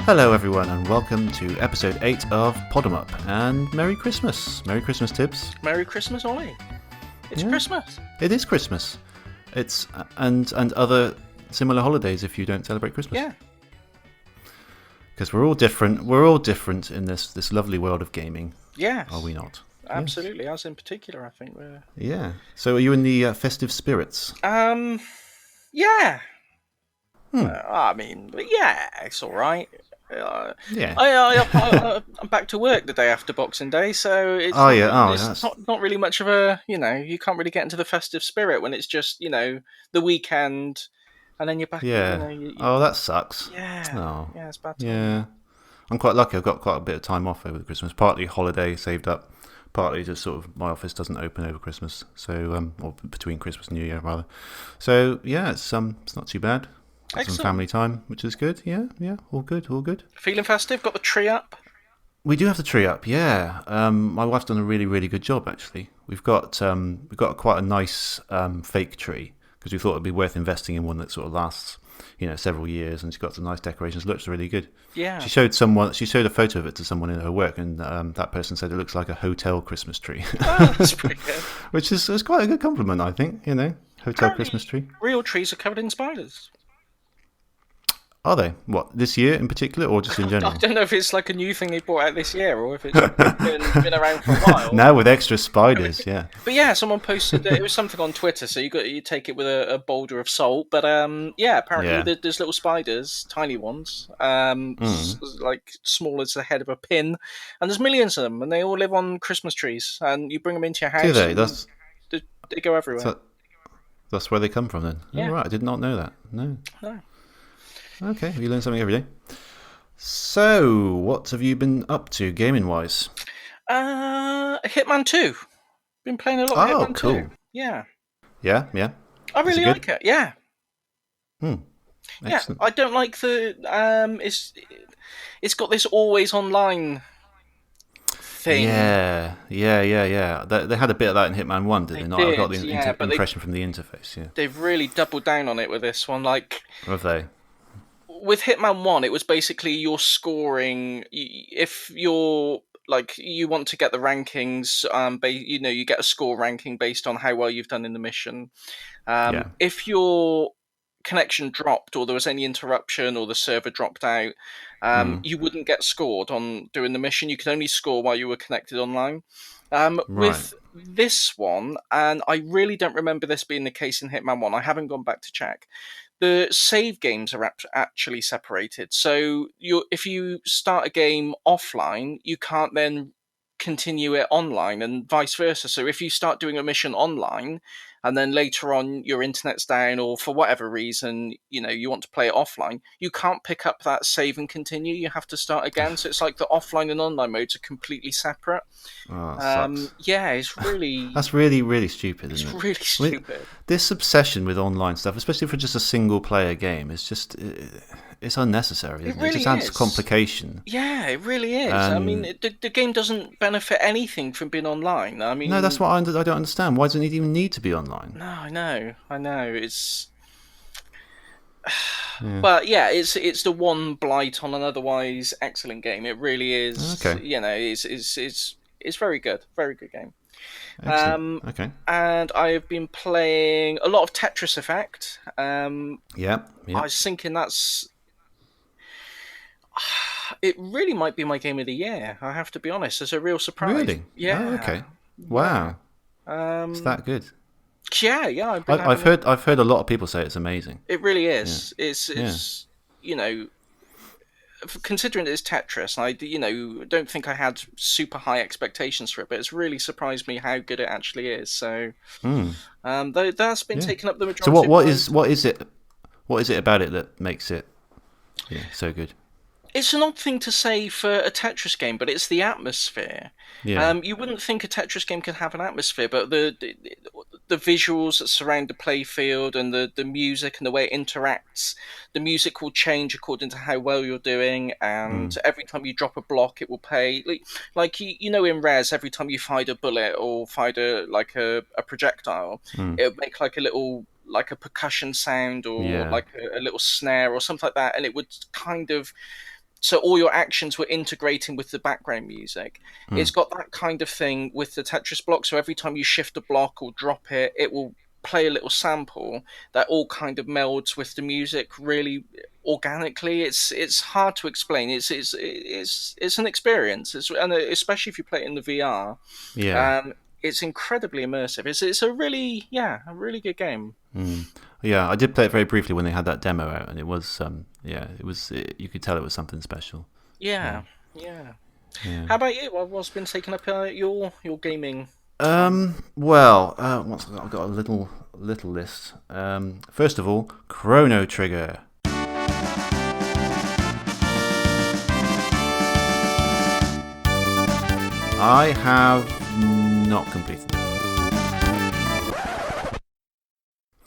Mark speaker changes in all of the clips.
Speaker 1: Hello everyone and welcome to episode 8 of Pod 'em Up, and Merry Christmas. Merry Christmas, Tibbs.
Speaker 2: Merry Christmas, Ollie. It's Christmas.
Speaker 1: It is Christmas. It's and other similar holidays if you don't celebrate Christmas.
Speaker 2: Yeah.
Speaker 1: Because we're all different. We're all different in this lovely world of gaming.
Speaker 2: Yes.
Speaker 1: Are we not?
Speaker 2: Absolutely. Yes. Us in particular, I think we're.
Speaker 1: Yeah. So are you in the festive spirits?
Speaker 2: Yeah. I mean, yeah, it's all right.
Speaker 1: Yeah.
Speaker 2: I'm back to work the day after Boxing Day, so it's not really much of a, you can't really get into the festive spirit when it's just, the weekend, and then you're back.
Speaker 1: Yeah. Oh, that sucks.
Speaker 2: Yeah.
Speaker 1: Oh.
Speaker 2: Yeah, it's bad.
Speaker 1: Yeah. I'm quite lucky. I've got quite a bit of time off over the Christmas. Partly holiday saved up, partly just sort of my office doesn't open over Christmas, so or between Christmas and New Year rather. So yeah, it's not too bad. Got some family time, which is good. Yeah, all good.
Speaker 2: Feeling festive? Got the tree up?
Speaker 1: We do have the tree up, yeah. My wife's done a really, really good job, actually. We've got quite a nice fake tree, because we thought it'd be worth investing in one that sort of lasts, several years, and she's got some nice decorations. Looks really good. Yeah. She showed a photo of it to someone in her work, and that person said it looks like a hotel Christmas tree.
Speaker 2: Oh, that's pretty good.
Speaker 1: Which is quite a good compliment, I think. Hotel
Speaker 2: Apparently,
Speaker 1: Christmas tree.
Speaker 2: Real trees are covered in spiders.
Speaker 1: Are they? What, this year in particular, or just in general?
Speaker 2: I don't know if it's like a new thing they brought out this year, or if it's been around for a while.
Speaker 1: Now with extra spiders, yeah.
Speaker 2: But yeah, someone posted it was something on Twitter, so you take it with a boulder of salt. But apparently there's little spiders, tiny ones, like small as the head of a pin, and there's millions of them, and they all live on Christmas trees. And you bring them into your house.
Speaker 1: Do they?
Speaker 2: They go everywhere.
Speaker 1: That's where they come from, then.
Speaker 2: Yeah.
Speaker 1: Oh, right, I did not know that. No. Okay, you learn something every day. So, what have you been up to gaming-wise?
Speaker 2: Hitman 2. Been playing a lot of Hitman 2.
Speaker 1: Cool.
Speaker 2: Yeah.
Speaker 1: Yeah.
Speaker 2: I really like it, yeah.
Speaker 1: Excellent.
Speaker 2: Yeah, I don't like the... It's got this always online thing.
Speaker 1: Yeah. They had a bit of that in Hitman 1, did they not? I got the impression from the interface, yeah.
Speaker 2: They've really doubled down on it with this one, like...
Speaker 1: Have they?
Speaker 2: With Hitman 1, it was basically you're scoring. If you're you want to get the rankings, you get a score ranking based on how well you've done in the mission. If your connection dropped, or there was any interruption, or the server dropped out, you wouldn't get scored on doing the mission. You could only score while you were connected online. With this one, and I really don't remember this being the case in Hitman 1. I haven't gone back to check. The save games are actually separated. So if you start a game offline, you can't then continue it online, and vice versa. So if you start doing a mission online, and then later on your internet's down, or for whatever reason, you want to play it offline, you can't pick up that save and continue. You have to start again. So it's like the offline and online modes are completely separate. Yeah, it's really...
Speaker 1: That's really, really stupid, isn't it?
Speaker 2: It's really stupid.
Speaker 1: This obsession with online stuff, especially for just a single-player game, is just... It's unnecessary, isn't it?
Speaker 2: Really
Speaker 1: it just adds complication.
Speaker 2: Yeah, it really is. I mean, the game doesn't benefit anything from being online. I mean...
Speaker 1: No, that's what I don't understand. Why does it even need to be online?
Speaker 2: No, I know. It's... Yeah. But yeah, it's the one blight on an otherwise excellent game. It really is.
Speaker 1: Okay.
Speaker 2: It's very good. Very good game.
Speaker 1: Okay.
Speaker 2: And I've been playing a lot of Tetris Effect.
Speaker 1: Yeah.
Speaker 2: I was thinking that's... It really might be my game of the year, I have to be honest. It's a real surprise.
Speaker 1: Really?
Speaker 2: Yeah.
Speaker 1: Oh, okay. Wow. It's that good.
Speaker 2: Yeah.
Speaker 1: I've heard a lot of people say it's amazing.
Speaker 2: It really is. Yeah. It's considering it's Tetris, and I don't think I had super high expectations for it, but it's really surprised me how good it actually is. So that's been taking up the majority.
Speaker 1: So what is it about it that makes it so good?
Speaker 2: It's an odd thing to say for a Tetris game, but it's the atmosphere. Yeah. You wouldn't think a Tetris game could have an atmosphere, but the visuals that surround the playfield, and the music and the way it interacts, the music will change according to how well you're doing, and every time you drop a block, it will play. Like in Res, every time you fired a bullet or fired a projectile, it would make like a percussion sound, or like a little snare or something like that, and it would kind of so all your actions were integrating with the background music.
Speaker 1: Mm.
Speaker 2: It's got that kind of thing with the Tetris block. So every time you shift a block or drop it, it will play a little sample that all kind of melds with the music really organically. It's hard to explain. It's an experience. And especially if you play it in the VR,
Speaker 1: Yeah.
Speaker 2: um, it's incredibly immersive. It's a really a really good game.
Speaker 1: Mm. Yeah, I did play it very briefly when they had that demo out, and it was you could tell it was something special. Yeah.
Speaker 2: Yeah, yeah.
Speaker 1: Yeah.
Speaker 2: How about you? What's been taking up your gaming time?
Speaker 1: Well, I've got a little list. First of all, Chrono Trigger. I have not completed it.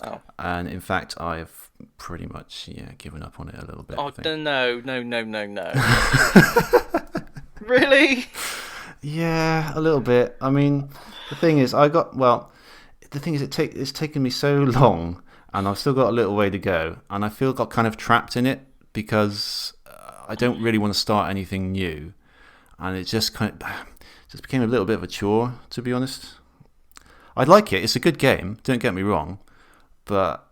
Speaker 2: Oh,
Speaker 1: And in fact, I've pretty much given up on it a little bit, I
Speaker 2: oh
Speaker 1: think.
Speaker 2: no! Really?
Speaker 1: Yeah, a little bit. I mean, the thing is, it's taken me so long, and I've still got a little way to go, and I feel got kind of trapped in it because I don't really want to start anything new, and it just just became a little bit of a chore, to be honest. I like it; it's a good game. Don't get me wrong, but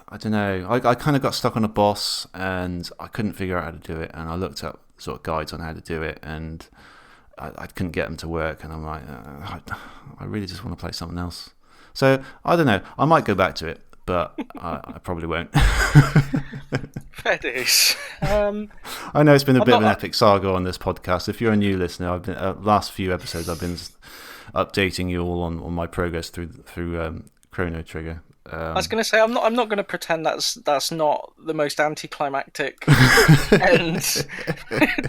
Speaker 1: I don't know. I kind of got stuck on a boss, and I couldn't figure out how to do it, and I looked up sort of guides on how to do it, and I couldn't get them to work, and I'm like, I really just want to play something else. So I don't know. I might go back to it, but I probably won't.
Speaker 2: Fair dues.
Speaker 1: I know it's been a
Speaker 2: I'm
Speaker 1: bit of an
Speaker 2: not.
Speaker 1: epic saga on this podcast. If you're a new listener, I've been last few episodes I've been updating you all on my progress through Chrono Trigger.
Speaker 2: I was going to say I'm not going to pretend that's not the most anticlimactic end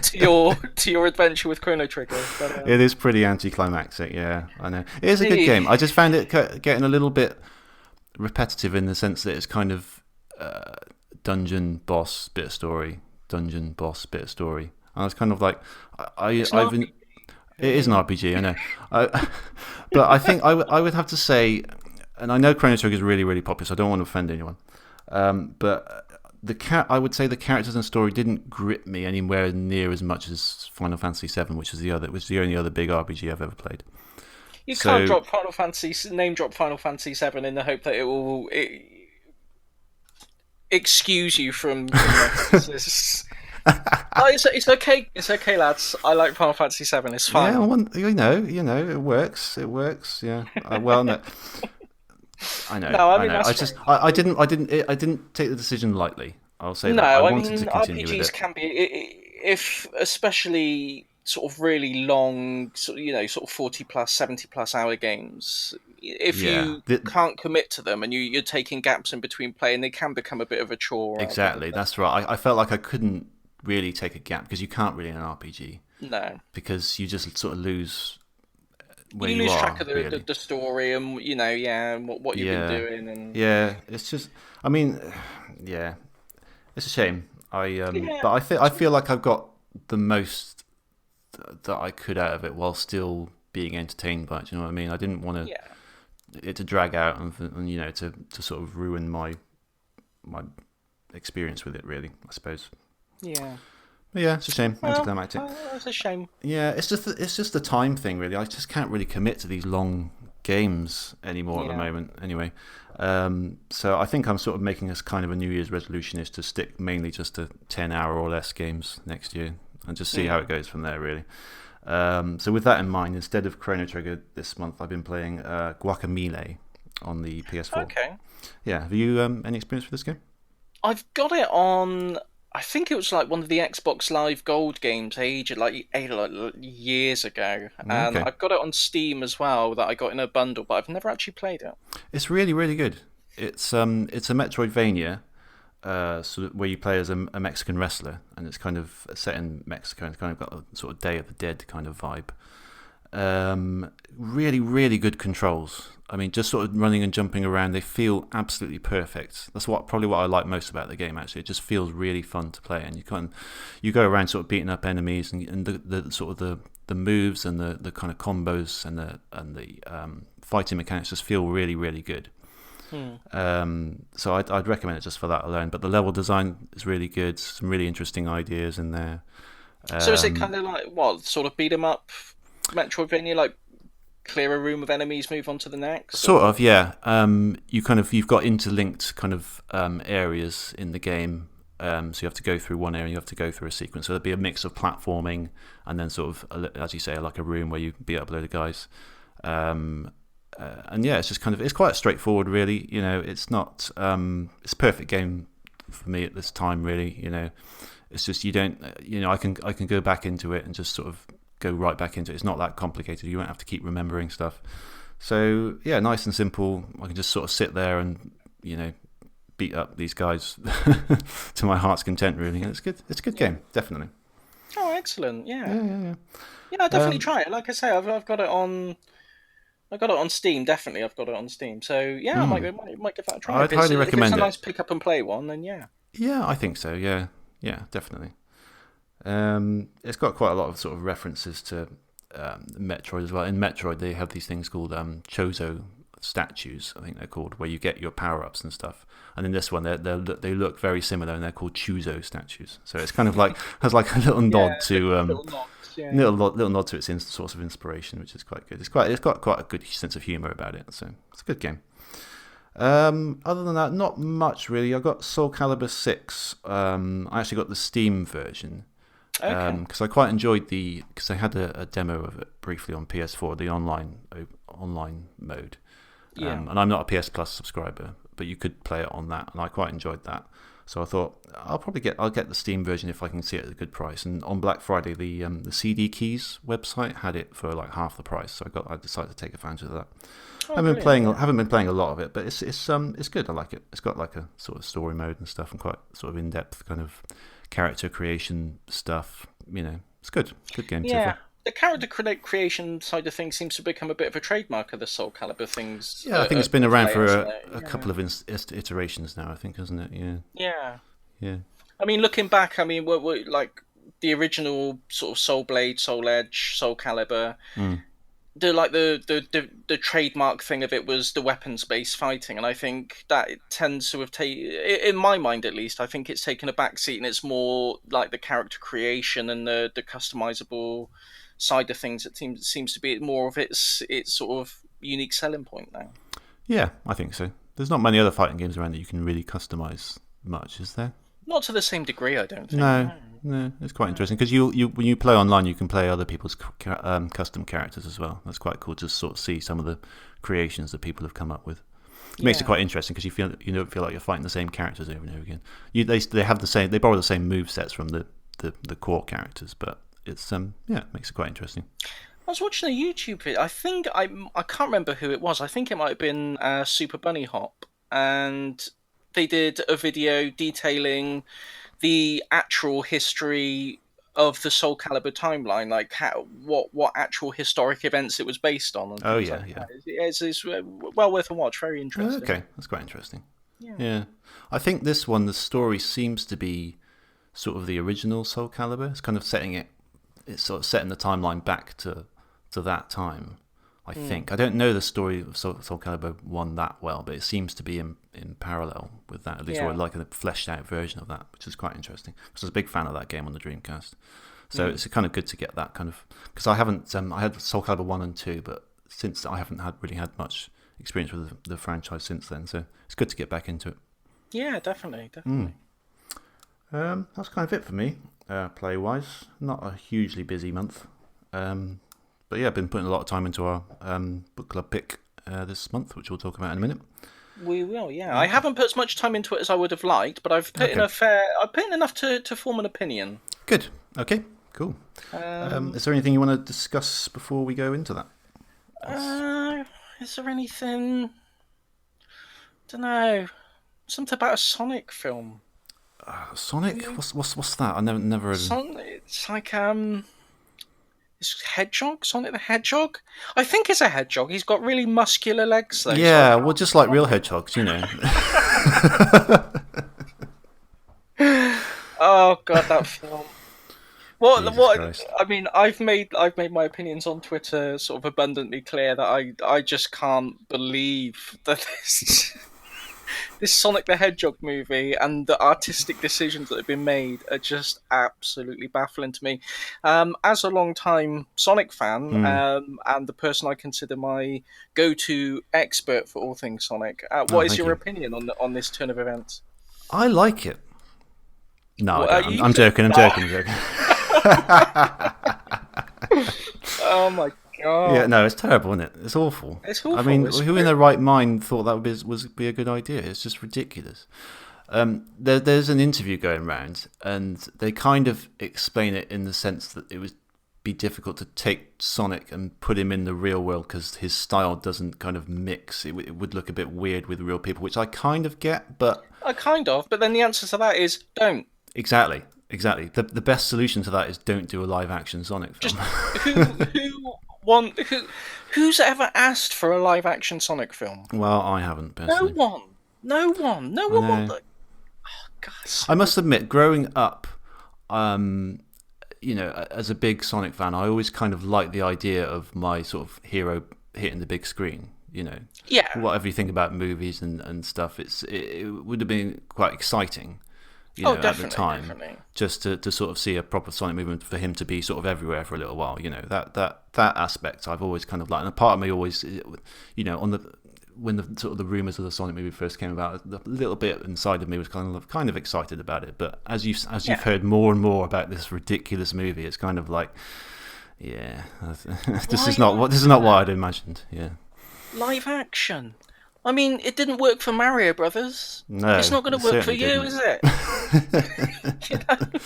Speaker 2: to your adventure with Chrono Trigger. But
Speaker 1: It is pretty anticlimactic, yeah, I know. It is a good
Speaker 2: the
Speaker 1: game. I just found it getting a little bit repetitive in the sense that it's kind of dungeon boss bit of story, dungeon boss bit of story. And I was kind of like,
Speaker 2: it's
Speaker 1: I've
Speaker 2: not.
Speaker 1: been, it is an RPG, I know, but I think I would have to say, and I know Chrono Trigger is really really popular, so I don't want to offend anyone, but I would say the characters and story didn't grip me anywhere near as much as Final Fantasy VII, which is the only other big RPG I've ever played.
Speaker 2: You can't
Speaker 1: So
Speaker 2: name drop Final Fantasy VII in the hope that it will excuse you from references. Oh, it's okay. It's okay, lads. I like Final Fantasy VII. It's
Speaker 1: yeah,
Speaker 2: fine.
Speaker 1: it works. It works. Yeah. Well, no,
Speaker 2: No, I
Speaker 1: I
Speaker 2: mean
Speaker 1: know.
Speaker 2: that's fair.
Speaker 1: I didn't take the decision lightly. I'll say that. I
Speaker 2: No, I
Speaker 1: wanted
Speaker 2: mean
Speaker 1: to continue with
Speaker 2: RPGs
Speaker 1: it.
Speaker 2: can be if especially sort of really long, sort of 40 plus, 70 plus hour games. If
Speaker 1: Yeah.
Speaker 2: you can't commit to them and you're taking gaps in between playing, they can become a bit of a chore rather
Speaker 1: Exactly.
Speaker 2: than
Speaker 1: That's right. I felt like I couldn't really take a gap because you can't really in an RPG
Speaker 2: no.
Speaker 1: because you just sort of lose where
Speaker 2: You
Speaker 1: you
Speaker 2: lose track
Speaker 1: are
Speaker 2: of
Speaker 1: really.
Speaker 2: the story and and what you've been
Speaker 1: Yeah.
Speaker 2: doing and
Speaker 1: Yeah. It's just. I mean, yeah. It's a shame.
Speaker 2: yeah,
Speaker 1: But I feel like I've got the most that I could out of it while still being entertained by it. Do you know what I mean? I didn't want
Speaker 2: yeah,
Speaker 1: it to drag out and to sort of ruin my experience with it. Really, I suppose.
Speaker 2: yeah.
Speaker 1: But yeah, it's a shame.
Speaker 2: Well,
Speaker 1: Anticlimactic.
Speaker 2: that's a shame.
Speaker 1: Yeah, it's just the time thing. Really, I just can't really commit to these long games anymore at the
Speaker 2: Yeah.
Speaker 1: moment. Anyway, so I think I'm sort of making this kind of a New Year's resolution is to stick mainly just to 10-hour or less games next year and just see
Speaker 2: Mm.
Speaker 1: how it goes from there. Really. So with that in mind, instead of Chrono Trigger this month, I've been playing Guacamelee on the PS4.
Speaker 2: Okay.
Speaker 1: Yeah, have you any experience with this game?
Speaker 2: I've got it on. I think it was like one of the Xbox Live Gold games, like years ago, and
Speaker 1: Okay,
Speaker 2: I've got it on Steam as well. That I got in a bundle, but I've never actually played it.
Speaker 1: it's really really good. It's a Metroidvania, sort of where you play as a Mexican wrestler, and it's kind of set in Mexico. And it's kind of got a sort of Day of the Dead kind of vibe. Really, really good controls. I mean, just sort of running and jumping around, they feel absolutely perfect. That's probably what I like most about the game. Actually, it just feels really fun to play, and you go around sort of beating up enemies, and the sort of the moves and the kind of combos and the fighting mechanics just feel really, really good.
Speaker 2: Hmm.
Speaker 1: So I'd recommend it just for that alone. But the level design is really good. Some really interesting ideas in there.
Speaker 2: So is it
Speaker 1: Um,
Speaker 2: kind of like what sort of beat 'em up Metroidvania, like clear a room of enemies, move on to the next,
Speaker 1: Sort
Speaker 2: or
Speaker 1: of, yeah. You've got interlinked kind of areas in the game. So you have to go through one area, and you have to go through a sequence. So there'll be a mix of platforming and then sort of, as you say, like a room where you beat up a load of guys. Um, and yeah, it's just kind of it's quite straightforward, really. It's not it's a perfect game for me at this time, really. It's just you don't I can go back into it and just sort of go right back into it. It's not that complicated. You won't have to keep remembering stuff. So yeah, nice and simple. I can just sort of sit there and you know beat up these guys to my heart's content. Really, and it's good. It's a good
Speaker 2: yeah.
Speaker 1: game, definitely.
Speaker 2: Oh, excellent.
Speaker 1: Yeah,
Speaker 2: Yeah,
Speaker 1: yeah,
Speaker 2: yeah. I'll
Speaker 1: yeah.
Speaker 2: definitely try it. Like I say, I've got it on. I got it on Steam. Definitely, I've got it on Steam. So yeah, I might give that a try.
Speaker 1: I'd
Speaker 2: If it's
Speaker 1: highly
Speaker 2: a
Speaker 1: recommend it.
Speaker 2: nice pick up and play one, then yeah.
Speaker 1: Yeah, I think so. Yeah, yeah, definitely. It's got quite a lot of sort of references to Metroid as well. In Metroid, they have these things called Chozo statues, I think they're called, where you get your power ups and stuff. And in this one, they look very similar, and they're called Chuzo statues. So it's kind of like has like a little
Speaker 2: Yeah,
Speaker 1: nod to
Speaker 2: little nods. Yeah.
Speaker 1: little nod to its source of inspiration, which is quite good. It's got quite a good sense of humor about it. So it's a good game. Other than that, not much really. I got Soul Calibur 6. I actually got the Steam version
Speaker 2: Okay.
Speaker 1: because I quite enjoyed because I had a demo of it briefly on PS4, the online mode.
Speaker 2: Yeah.
Speaker 1: And I'm not a PS Plus subscriber, but you could play it on that, and I quite enjoyed that. So I thought I'll get the Steam version if I can see it at a good price. And on Black Friday, the CD Keys website had it for like half the price, so I decided to take advantage of that.
Speaker 2: Oh, brilliant. Yeah.
Speaker 1: Haven't been playing a lot of it, but it's good. I like it. It's got like a sort of story mode and stuff, and quite sort of in depth kind of character creation stuff. It's good. Good game so
Speaker 2: Yeah.
Speaker 1: far.
Speaker 2: The character creation side of things seems to become a bit of a trademark of the Soul Calibur things
Speaker 1: Yeah, I think it's been
Speaker 2: of
Speaker 1: around
Speaker 2: late,
Speaker 1: for
Speaker 2: hasn't
Speaker 1: a
Speaker 2: it?
Speaker 1: couple
Speaker 2: Yeah.
Speaker 1: of iterations now. I think, isn't it? Yeah,
Speaker 2: Yeah.
Speaker 1: yeah.
Speaker 2: I mean, looking back, I mean, what like the original sort of Soul Blade, Soul Edge, Soul Calibur.
Speaker 1: Mm.
Speaker 2: The trademark thing of it was the weapons based fighting, and I think that it tends to have taken, in my mind at least, I think it's taken a backseat, and it's more like the character creation and the customizable side of things that seems to be more of its sort of unique selling point now.
Speaker 1: Yeah, I think so. There's not many other fighting games around that you can really customize much, is there?
Speaker 2: Not to the same degree, I don't think.
Speaker 1: No,
Speaker 2: No.
Speaker 1: no. It's quite interesting because you when you play online, you can play other people's custom characters as well. That's quite cool to sort of see some of the creations that people have come up with. It makes it
Speaker 2: Yeah.
Speaker 1: quite interesting because you don't feel like you're fighting the same characters over and over again. They have they borrow the same move sets from the core characters, but it's yeah, it makes it quite interesting.
Speaker 2: I was watching a YouTube video. I can't remember who it was. I think it might have been Super Bunny Hop, and they did a video detailing the actual history of the Soul Calibur timeline, like what actual historic events it was based on, and
Speaker 1: Oh
Speaker 2: things
Speaker 1: yeah,
Speaker 2: like
Speaker 1: yeah.
Speaker 2: that. It's well worth a watch. Very interesting.
Speaker 1: Okay, that's quite interesting.
Speaker 2: Yeah.
Speaker 1: Yeah, I think this one the story seems to be sort of the original Soul Calibur. It's kind of it's sort of setting the timeline back to that time. I
Speaker 2: Mm.
Speaker 1: think I don't know the story of Soul Calibur 1 that well, but it seems to be in parallel with that, at least, or
Speaker 2: Yeah.
Speaker 1: like a fleshed out version of that, which is quite interesting. Because I was a big fan of that game on the Dreamcast, so
Speaker 2: Mm.
Speaker 1: it's kind of good to get that kind of because I haven't I had Soul Calibur 1 and 2, but since I haven't really had much experience with the franchise since then, so it's good to get back into it.
Speaker 2: Yeah, definitely,
Speaker 1: Mm.
Speaker 2: definitely.
Speaker 1: That's kind of it for me, play wise. Not a hugely busy month. But yeah, I've been putting a lot of time into our book club pick this month, which we'll talk about in a minute.
Speaker 2: We will, yeah. I haven't put as much time into it as I would have liked, but
Speaker 1: Okay,
Speaker 2: I've put in enough to form an opinion.
Speaker 1: good. Okay, cool.
Speaker 2: Um,
Speaker 1: Is there anything you want to discuss before we go into that?
Speaker 2: uh, is there anything? Don't know. Something about a Sonic film.
Speaker 1: Sonic? What's that? I never heard.
Speaker 2: It's like it's Hedgehog, Sonic the Hedgehog. I think it's a hedgehog. He's got really muscular legs though, so I
Speaker 1: Yeah, well,
Speaker 2: can't.
Speaker 1: just like real hedgehogs, you know.
Speaker 2: Oh god, that film. What?
Speaker 1: Jesus
Speaker 2: What?
Speaker 1: Christ.
Speaker 2: I mean, I've made my opinions on Twitter sort of abundantly clear that I just can't believe that this. this Sonic the Hedgehog movie and the artistic decisions that have been made are just absolutely baffling to me. As a long-time Sonic fan,
Speaker 1: Mm.
Speaker 2: and the person I consider my go-to expert for all things Sonic,
Speaker 1: Oh,
Speaker 2: what is
Speaker 1: thank
Speaker 2: your
Speaker 1: you.
Speaker 2: opinion on this turn of events?
Speaker 1: I like it. No, I
Speaker 2: What are
Speaker 1: don't.
Speaker 2: you?
Speaker 1: I'm joking. I'm
Speaker 2: Oh,
Speaker 1: joking. I'm joking.
Speaker 2: oh my
Speaker 1: Yeah,
Speaker 2: god,
Speaker 1: no, it's terrible, isn't it? It's awful.
Speaker 2: it's
Speaker 1: I
Speaker 2: awful.
Speaker 1: mean,
Speaker 2: It's
Speaker 1: who in their right mind thought that would be a good idea? It's just ridiculous. There's an interview going around, and they kind of explain it in the sense that it would be difficult to take Sonic and put him in the real world because his style doesn't kind of mix. It would look a bit weird with real people, which I kind of get, but
Speaker 2: kind of. But then the answer to that is don't.
Speaker 1: exactly, exactly. The best solution to that is don't do a live action Sonic film.
Speaker 2: Just who want who's ever asked for a live action Sonic film?
Speaker 1: Well, I haven't
Speaker 2: No
Speaker 1: personally.
Speaker 2: one. No one. No
Speaker 1: I
Speaker 2: one want
Speaker 1: know.
Speaker 2: that. God,
Speaker 1: I
Speaker 2: so
Speaker 1: must admit, growing up, um, as a big Sonic fan, I always kind of liked the idea of my sort of hero hitting the big screen.
Speaker 2: yeah.
Speaker 1: Whatever you think about movies and stuff, it would have been quite exciting,
Speaker 2: Oh,
Speaker 1: at the
Speaker 2: definitely,
Speaker 1: time,
Speaker 2: definitely.
Speaker 1: just to sort of see a proper Sonic movement for him to be sort of everywhere for a little while. That aspect I've always kind of liked, and a part of me always, on the when the sort of the rumors of the Sonic movie first came about, a little bit inside of me was kind of excited about it. But as you've
Speaker 2: Yeah.
Speaker 1: heard more and more about this ridiculous movie, it's kind of like, yeah, this is
Speaker 2: Live
Speaker 1: not what I'd imagined. Yeah,
Speaker 2: live action. I mean, it didn't work for Mario Brothers. It's
Speaker 1: no,
Speaker 2: not going
Speaker 1: it
Speaker 2: to work for
Speaker 1: certainly
Speaker 2: you,
Speaker 1: didn't.
Speaker 2: is it? You know?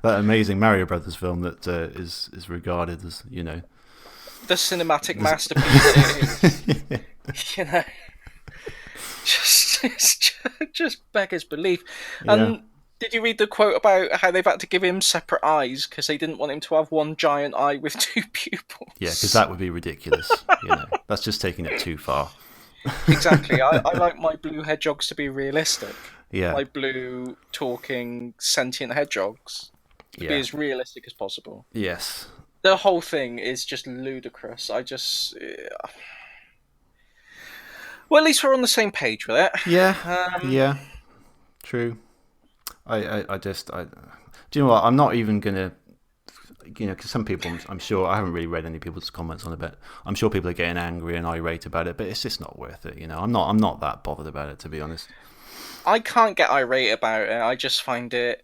Speaker 1: That amazing Mario Brothers film that is regarded as
Speaker 2: The cinematic masterpiece that it is. You know, just beggars belief.
Speaker 1: yeah.
Speaker 2: And did you read the quote about how they've had to give him separate eyes because they didn't want him to have one giant eye with two
Speaker 1: Yeah, because
Speaker 2: pupils?
Speaker 1: that would be ridiculous. That's just taking it too far.
Speaker 2: Exactly. I like my blue hedgehogs to be realistic.
Speaker 1: Yeah,
Speaker 2: My blue talking sentient hedgehogs to be
Speaker 1: yeah,
Speaker 2: as realistic as possible.
Speaker 1: yes,
Speaker 2: The whole thing is just ludicrous. Well, at least we're on the same page with
Speaker 1: yeah,
Speaker 2: it.
Speaker 1: yeah. True. Do you know what? I'm not even gonna, because some people, I'm sure, I haven't really read any people's comments on it, but I'm sure people are getting angry and irate about it. But it's just not worth it. I'm not that bothered about it, to be honest.
Speaker 2: I can't get irate about it. I just find it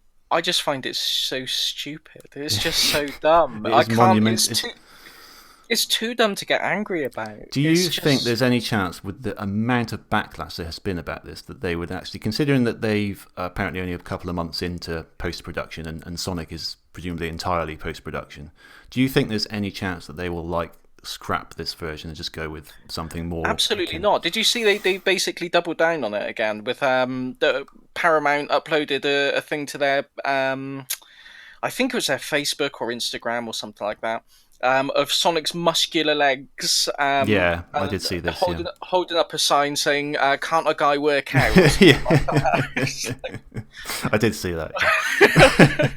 Speaker 2: so stupid. It's just so dumb.
Speaker 1: It
Speaker 2: I
Speaker 1: is
Speaker 2: can't.
Speaker 1: monument.
Speaker 2: It's too dumb to get angry about.
Speaker 1: Do you
Speaker 2: It's
Speaker 1: think
Speaker 2: just
Speaker 1: there's any chance, with the amount of backlash there has been about this, that they would actually, considering that they've apparently only a couple of months into post production and Sonic is presumably entirely post production, do you think there's any chance that they will scrap this version and just go with something more
Speaker 2: absolutely
Speaker 1: akin?
Speaker 2: not. Did you see they basically doubled down on it again with the Paramount uploaded a thing to their I think it was their Facebook or Instagram or something like that, of Sonic's muscular legs,
Speaker 1: Yeah, I did
Speaker 2: and
Speaker 1: see this. Yeah,
Speaker 2: holding up a sign saying, "Can't a guy work out?" Or something like
Speaker 1: yeah,
Speaker 2: that. It's like-
Speaker 1: I did see that. Yeah.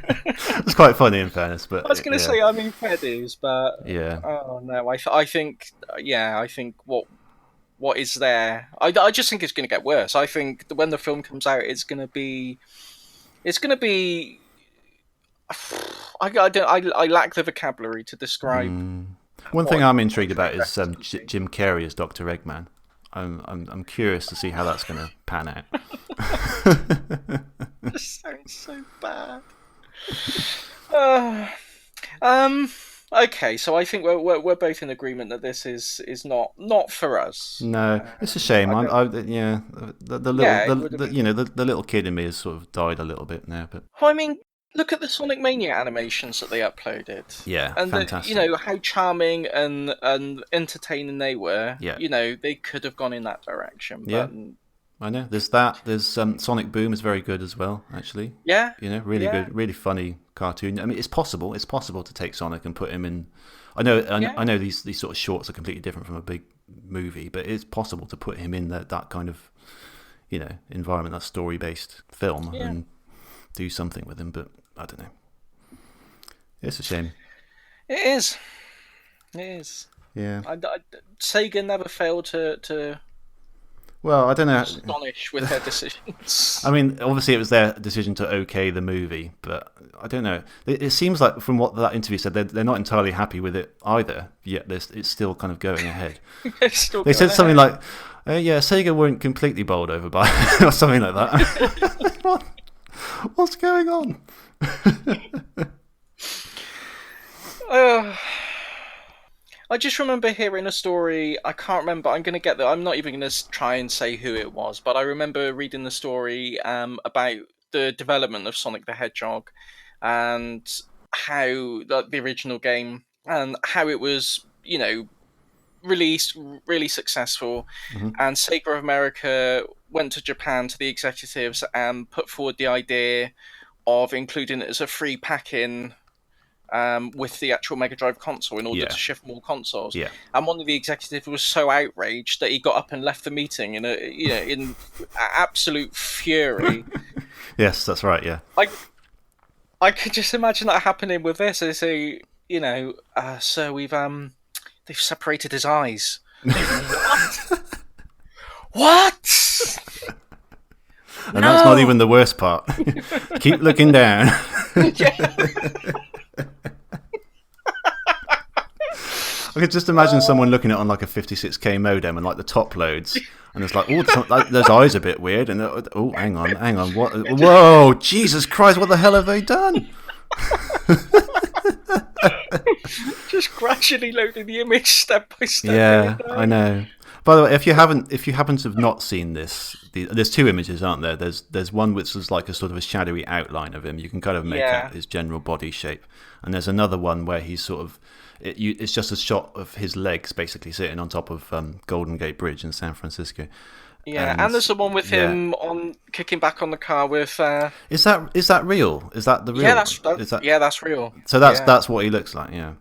Speaker 1: It's quite funny in fairness,
Speaker 2: I was
Speaker 1: but
Speaker 2: going to
Speaker 1: yeah,
Speaker 2: say, I mean, fair dues, but
Speaker 1: yeah.
Speaker 2: oh no, I think, yeah, I think what is there. I just think it's going to get worse. I think that when the film comes out, it's going to be. I lack the vocabulary to describe
Speaker 1: One thing
Speaker 2: what
Speaker 1: I'm intrigued
Speaker 2: Train
Speaker 1: about
Speaker 2: Wreck
Speaker 1: is
Speaker 2: is going to be.
Speaker 1: Jim Carrey as Dr. Eggman. I'm curious to see how that's going to pan out.
Speaker 2: This sounds so bad. Uh, um. Okay, so I think we're both in agreement that this is not for us.
Speaker 1: No, it's a shame.
Speaker 2: I don't.
Speaker 1: Yeah, the little
Speaker 2: Yeah, it would have been.
Speaker 1: the little kid in me has sort of died a little bit now, but
Speaker 2: Well, I mean, look at the Sonic Mania animations that they uploaded,
Speaker 1: yeah,
Speaker 2: and
Speaker 1: fantastic.
Speaker 2: how charming and entertaining they were.
Speaker 1: Yeah,
Speaker 2: They could have gone in that direction,
Speaker 1: yeah,
Speaker 2: but
Speaker 1: I know. There's that. There's Sonic Boom is very good as well. Actually,
Speaker 2: yeah,
Speaker 1: really
Speaker 2: yeah,
Speaker 1: good, really funny cartoon. I mean, it's possible. It's possible to take Sonic and put him in. I know these sort of shorts are completely different from a big movie, but it's possible to put him in that kind of environment, that story based film,
Speaker 2: yeah.
Speaker 1: and do something with him. But I don't know. It's a shame.
Speaker 2: It is. It is.
Speaker 1: Yeah.
Speaker 2: Sega never failed to
Speaker 1: Well, I don't know.
Speaker 2: Astonished with their decisions.
Speaker 1: I mean, obviously it was their decision to okay the movie, but I don't know. It seems like from what that interview said, they're not entirely happy with it either. Yet it's still kind of going ahead. They said something like, "Yeah, Sega weren't completely bowled over by," or something like that. What's going on?
Speaker 2: I just remember hearing a story. I can't remember. I'm going to get there. I'm not even going to try and say who it was, but I remember reading the story about the development of Sonic the Hedgehog and how the original game and how it was, released really successful.
Speaker 1: Mm-hmm.
Speaker 2: And Sega of America went to Japan to the executives and put forward the idea of including it as a free pack-in with the actual Mega Drive console in order to shift more consoles.
Speaker 1: Yeah.
Speaker 2: And one of the executives was so outraged that he got up and left the meeting in absolute fury.
Speaker 1: Yes, that's right. Yeah.
Speaker 2: I could just imagine that happening with this. They say, sir, they've separated his eyes. What? What?
Speaker 1: And that's not even the worst part. Keep looking down. I could just imagine someone looking at it on like a 56k modem and like the top loads, and it's like, those eyes are a bit weird, and hang on, what? Whoa, Jesus Christ, what the hell have they done?
Speaker 2: Just gradually loading the image step by step.
Speaker 1: Yeah, I know. By the way, if you happen to have not seen this, there's two images, aren't there? There's one which is like a sort of a shadowy outline of him. You can kind of make out his general body shape, and there's another one where he's sort of it's just a shot of his legs basically sitting on top of Golden Gate Bridge in San Francisco.
Speaker 2: Yeah, and there's the one with him on kicking back on the car with.
Speaker 1: Is that real? Is that the real?
Speaker 2: Yeah, that's real.
Speaker 1: So that's what he looks like. Yeah.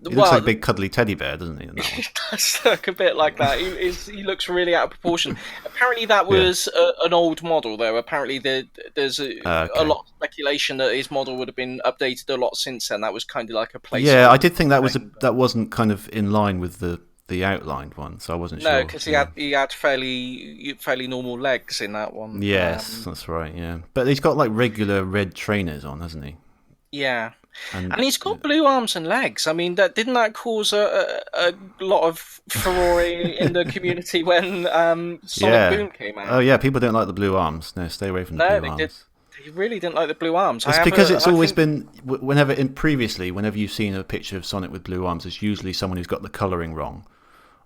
Speaker 1: He looks like a big cuddly teddy bear, doesn't he? In that one?
Speaker 2: He does look a bit like that. He looks really out of proportion. Apparently, that was an old model, though. Apparently, there's a lot of speculation that his model would have been updated a lot since then. That was kind of like a place.
Speaker 1: Yeah, I did think that wasn't kind of in line with the outlined one, so I wasn't sure.
Speaker 2: No, because he had fairly normal legs in that one.
Speaker 1: Yes, that's right. Yeah, but he's got like regular red trainers on, hasn't he?
Speaker 2: Yeah. And he's got blue arms and legs. I mean, didn't that cause a lot of furore in the community when Sonic Boom came out?
Speaker 1: Oh yeah, people don't like the blue arms. No, stay away from the blue arms.
Speaker 2: They really didn't like the blue arms.
Speaker 1: It's because it's always been whenever you've seen a picture of Sonic with blue arms, it's usually someone who's got the colouring wrong.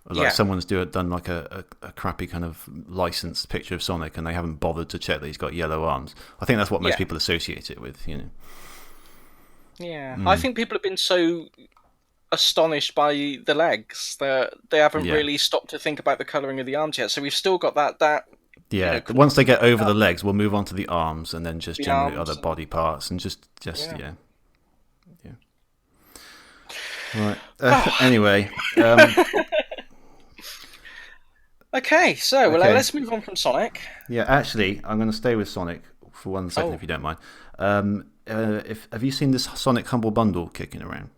Speaker 1: Like someone's done like a crappy kind of licensed picture of Sonic, and they haven't bothered to check that he's got yellow arms. I think that's what most people associate it with,
Speaker 2: Yeah, I think people have been so astonished by the legs that they haven't really stopped to think about the colouring of the arms yet. So we've still got that.
Speaker 1: Yeah, once they get over the legs, we'll move on to the arms, and then just generally other body parts, and just yeah. Right. Anyway.
Speaker 2: Okay, so let's move on from Sonic.
Speaker 1: Yeah, actually, I'm going to stay with Sonic for 1 second, if you don't mind. Have you seen this Sonic Humble Bundle kicking around?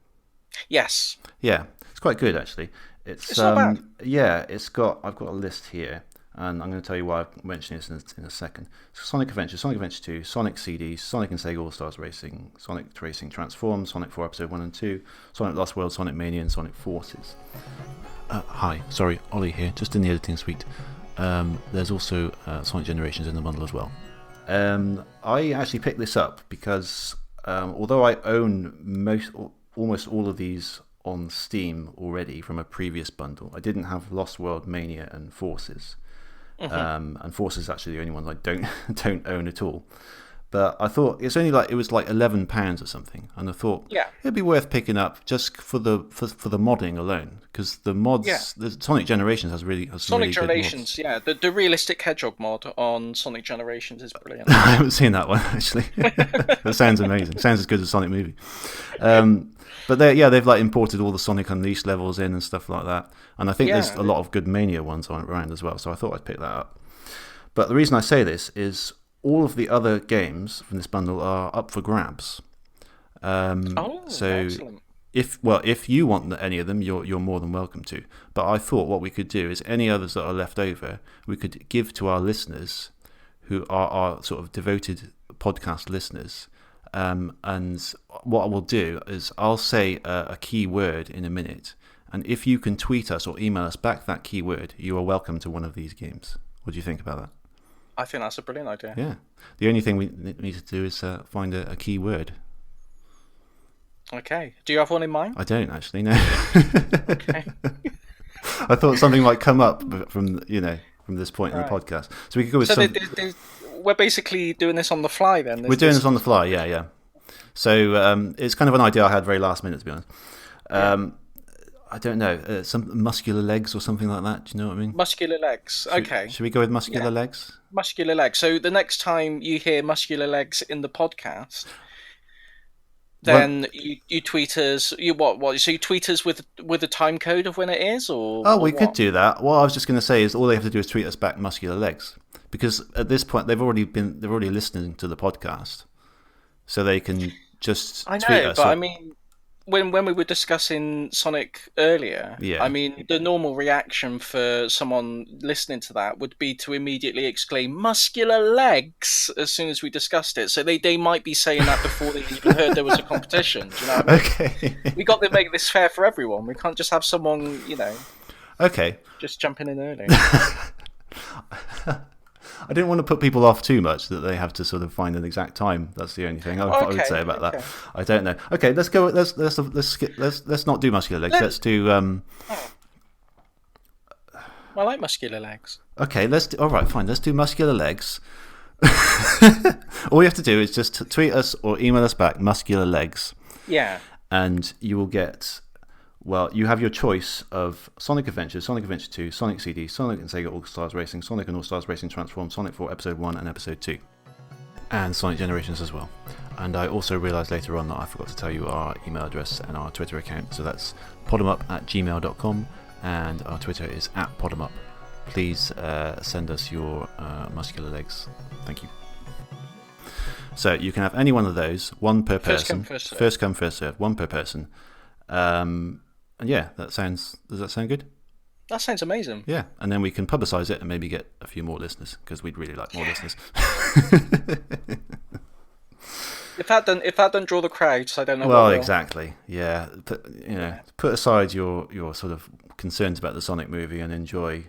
Speaker 2: Yes.
Speaker 1: Yeah, it's quite good actually. It's
Speaker 2: not bad.
Speaker 1: Yeah, I've got a list here, and I'm going to tell you why I'm mentioning this in a second. So Sonic Adventure, Sonic Adventure 2, Sonic CD, Sonic and Sega All Stars Racing, Sonic Racing Transform, Sonic 4 Episode 1 and 2, Sonic Lost World, Sonic Mania, and Sonic Forces. Hi, sorry, Ollie here, just in the editing suite. There's also Sonic Generations in the bundle as well. I actually picked this up because although I own almost all of these on Steam already from a previous bundle, I didn't have Lost World, Mania, and Forces. Mm-hmm. And Forces is actually the only ones I don't own at all. But I thought it was like £11 or something, and I thought it'd be worth picking up just for the modding alone, because the mods, the Sonic Generations has
Speaker 2: Sonic
Speaker 1: really
Speaker 2: Generations,
Speaker 1: good mods.
Speaker 2: the realistic Hedgehog mod on Sonic Generations is brilliant.
Speaker 1: I haven't seen that one actually. That sounds amazing. Sounds as good as a Sonic movie. But they've like imported all the Sonic Unleashed levels in and stuff like that, and I think there's a lot of good Mania ones around as well. So I thought I'd pick that up. But the reason I say this is, all of the other games from this bundle are up for grabs.
Speaker 2: Excellent.
Speaker 1: if you want any of them, you're more than welcome to. But I thought what we could do is any others that are left over, we could give to our listeners, who are our sort of devoted podcast listeners. And what I will do is I'll say a key word in a minute, and if you can tweet us or email us back that key word, you are welcome to one of these games. What do you think about that?
Speaker 2: I think that's a brilliant idea.
Speaker 1: Yeah. The only thing we need to do is find a key word.
Speaker 2: Okay. Do you have one in mind?
Speaker 1: I don't actually, no.
Speaker 2: Okay.
Speaker 1: I thought something might come up from this point in the podcast. So we could go with
Speaker 2: we're basically doing this on the fly then.
Speaker 1: We're doing this on the fly, yeah. So it's kind of an idea I had very last minute, to be honest. I don't know, some muscular legs or something like that. Do you know what I mean?
Speaker 2: Muscular legs. Okay.
Speaker 1: Should we go with muscular legs?
Speaker 2: Muscular legs. So the next time you hear muscular legs in the podcast, then you tweet us. So you tweet us with a time code of when it is, or?
Speaker 1: Oh, we could do that. What I was just going to say is all they have to do is tweet us back muscular legs, because at this point they're already listening to the podcast, so they can just tweet us.
Speaker 2: But I mean, when we were discussing Sonic earlier, I mean, the normal reaction for someone listening to that would be to immediately exclaim "muscular legs" as soon as we discussed it. So they might be saying that before they even heard there was a competition. Do you know what I mean?
Speaker 1: Okay.
Speaker 2: We got to make this fair for everyone. We can't just have someone,
Speaker 1: Okay.
Speaker 2: just jumping in early.
Speaker 1: I didn't want to put people off too much that they have to sort of find an exact time. That's the only thing I would say about that. I don't know. Okay, let's go. Let's not do muscular legs. Let's do.
Speaker 2: I like muscular legs.
Speaker 1: Okay, all right, fine. Let's do muscular legs. All you have to do is just tweet us or email us back muscular legs.
Speaker 2: Yeah.
Speaker 1: And you will get. Well, you have your choice of Sonic Adventures, Sonic Adventure 2, Sonic CD, Sonic and Sega All-Stars Racing, Sonic and All-Stars Racing Transform, Sonic 4 Episode 1 and Episode 2. And Sonic Generations as well. And I also realised later on that I forgot to tell you our email address and our Twitter account. So that's podemup@gmail.com, and our Twitter is @podemup. Please send us your muscular legs. Thank you. So you can have any one of those, one per person. First come, first serve, one per person. And yeah, does that sound good?
Speaker 2: That sounds amazing.
Speaker 1: Yeah, and then we can publicise it and maybe get a few more listeners, because we'd really like more listeners.
Speaker 2: If that doesn't draw the crowds, I don't know.
Speaker 1: Well, exactly. Yeah, put aside your sort of concerns about the Sonic movie and enjoy,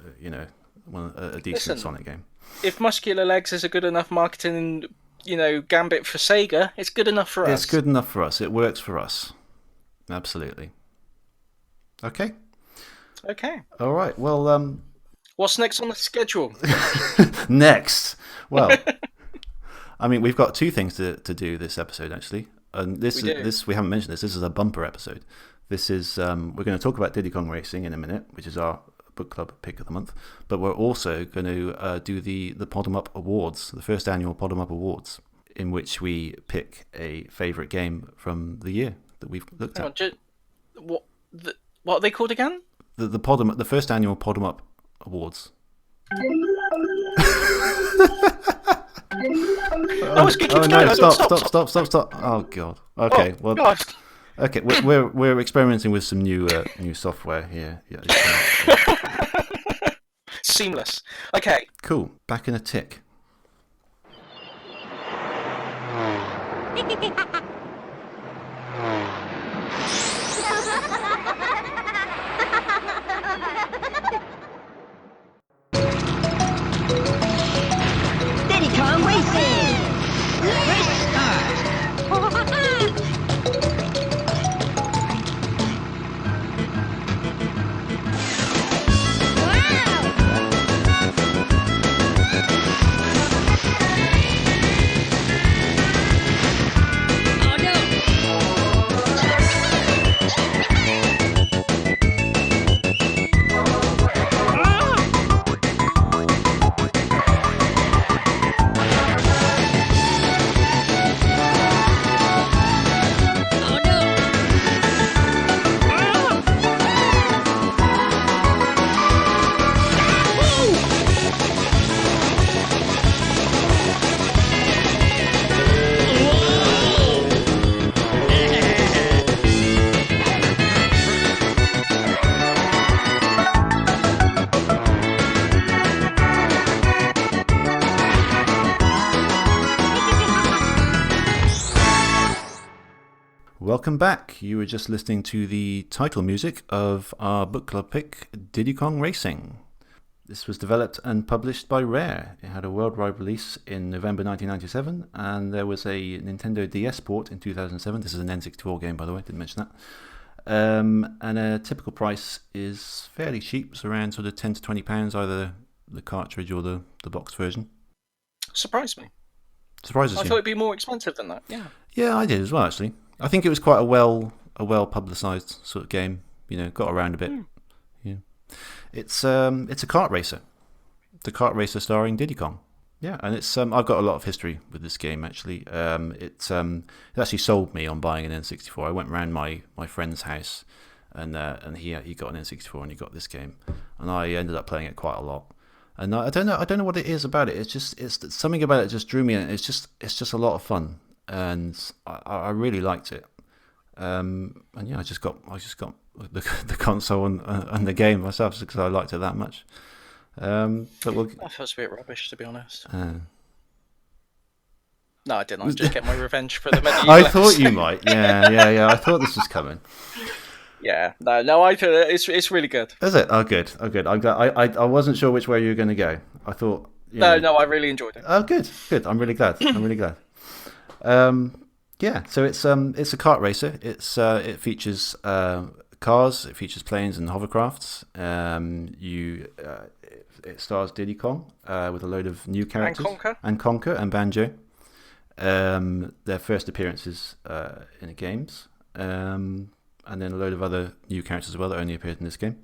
Speaker 1: a decent Sonic game.
Speaker 2: If muscular legs is a good enough marketing, gambit for Sega, it's good enough for us.
Speaker 1: It's good enough for us. It works for us. Absolutely. Okay. All right. Well,
Speaker 2: what's next on the schedule?
Speaker 1: Next. Well, I mean, we've got two things to do this episode, actually. And we haven't mentioned this. This is a bumper episode. This is we're going to talk about Diddy Kong Racing in a minute, which is our book club pick of the month. But we're also going to do the Podemup Awards, the first annual Podemup Awards, in which we pick a favourite game from the year that we've looked at.
Speaker 2: What are they called again?
Speaker 1: The first annual Podemup Awards.
Speaker 2: That was good.
Speaker 1: Oh no! Stop! Oh god. Okay.
Speaker 2: God.
Speaker 1: Okay. We're experimenting with some new software here. Yeah.
Speaker 2: Seamless. Okay.
Speaker 1: Cool. Back in a tick.
Speaker 3: Diddy Kong Racing! Race start! Wow!
Speaker 1: Welcome back. You were just listening to the title music of our book club pick, Diddy Kong Racing. This was developed and published by Rare. It had a worldwide release in November 1997, and there was a Nintendo DS port in 2007. This is an N64 game, by the way, didn't mention that. And a typical price is fairly cheap. It's around sort of £10 to £20, either the cartridge or the box version.
Speaker 2: Surprised me.
Speaker 1: Surprises you?
Speaker 2: I thought it'd be more expensive than that. Yeah.
Speaker 1: Yeah, I did as well, actually. I think it was quite a well publicised sort of game. You know, got around a bit. Yeah. It's a kart racer. The kart racer starring Diddy Kong. Yeah, and it's I've got a lot of history with this game actually. It actually sold me on buying an N64. I went round my friend's house, and he got an N64 and he got this game, and I ended up playing it quite a lot. And I don't know what it is about it. It's something about it just drew me in. It's just a lot of fun, and I really liked it. And yeah, I just got the console and the game myself because I liked it that much.
Speaker 2: That feels a bit rubbish, to be honest. No, I didn't. I was just getting my revenge for the medieval.
Speaker 1: I thought you might. Yeah. I thought this was coming.
Speaker 2: Yeah, no. I feel it's really good.
Speaker 1: Is it? Oh, good. I wasn't sure which way you were going to go. I thought.
Speaker 2: No, I really enjoyed it.
Speaker 1: Oh, good. I'm really glad. Yeah, so it's a kart racer. It features cars, it features planes and hovercrafts. It stars Diddy Kong with a load of new characters and Conker and Banjo. Their first appearances in the games, and then a load of other new characters as well that only appeared in this game.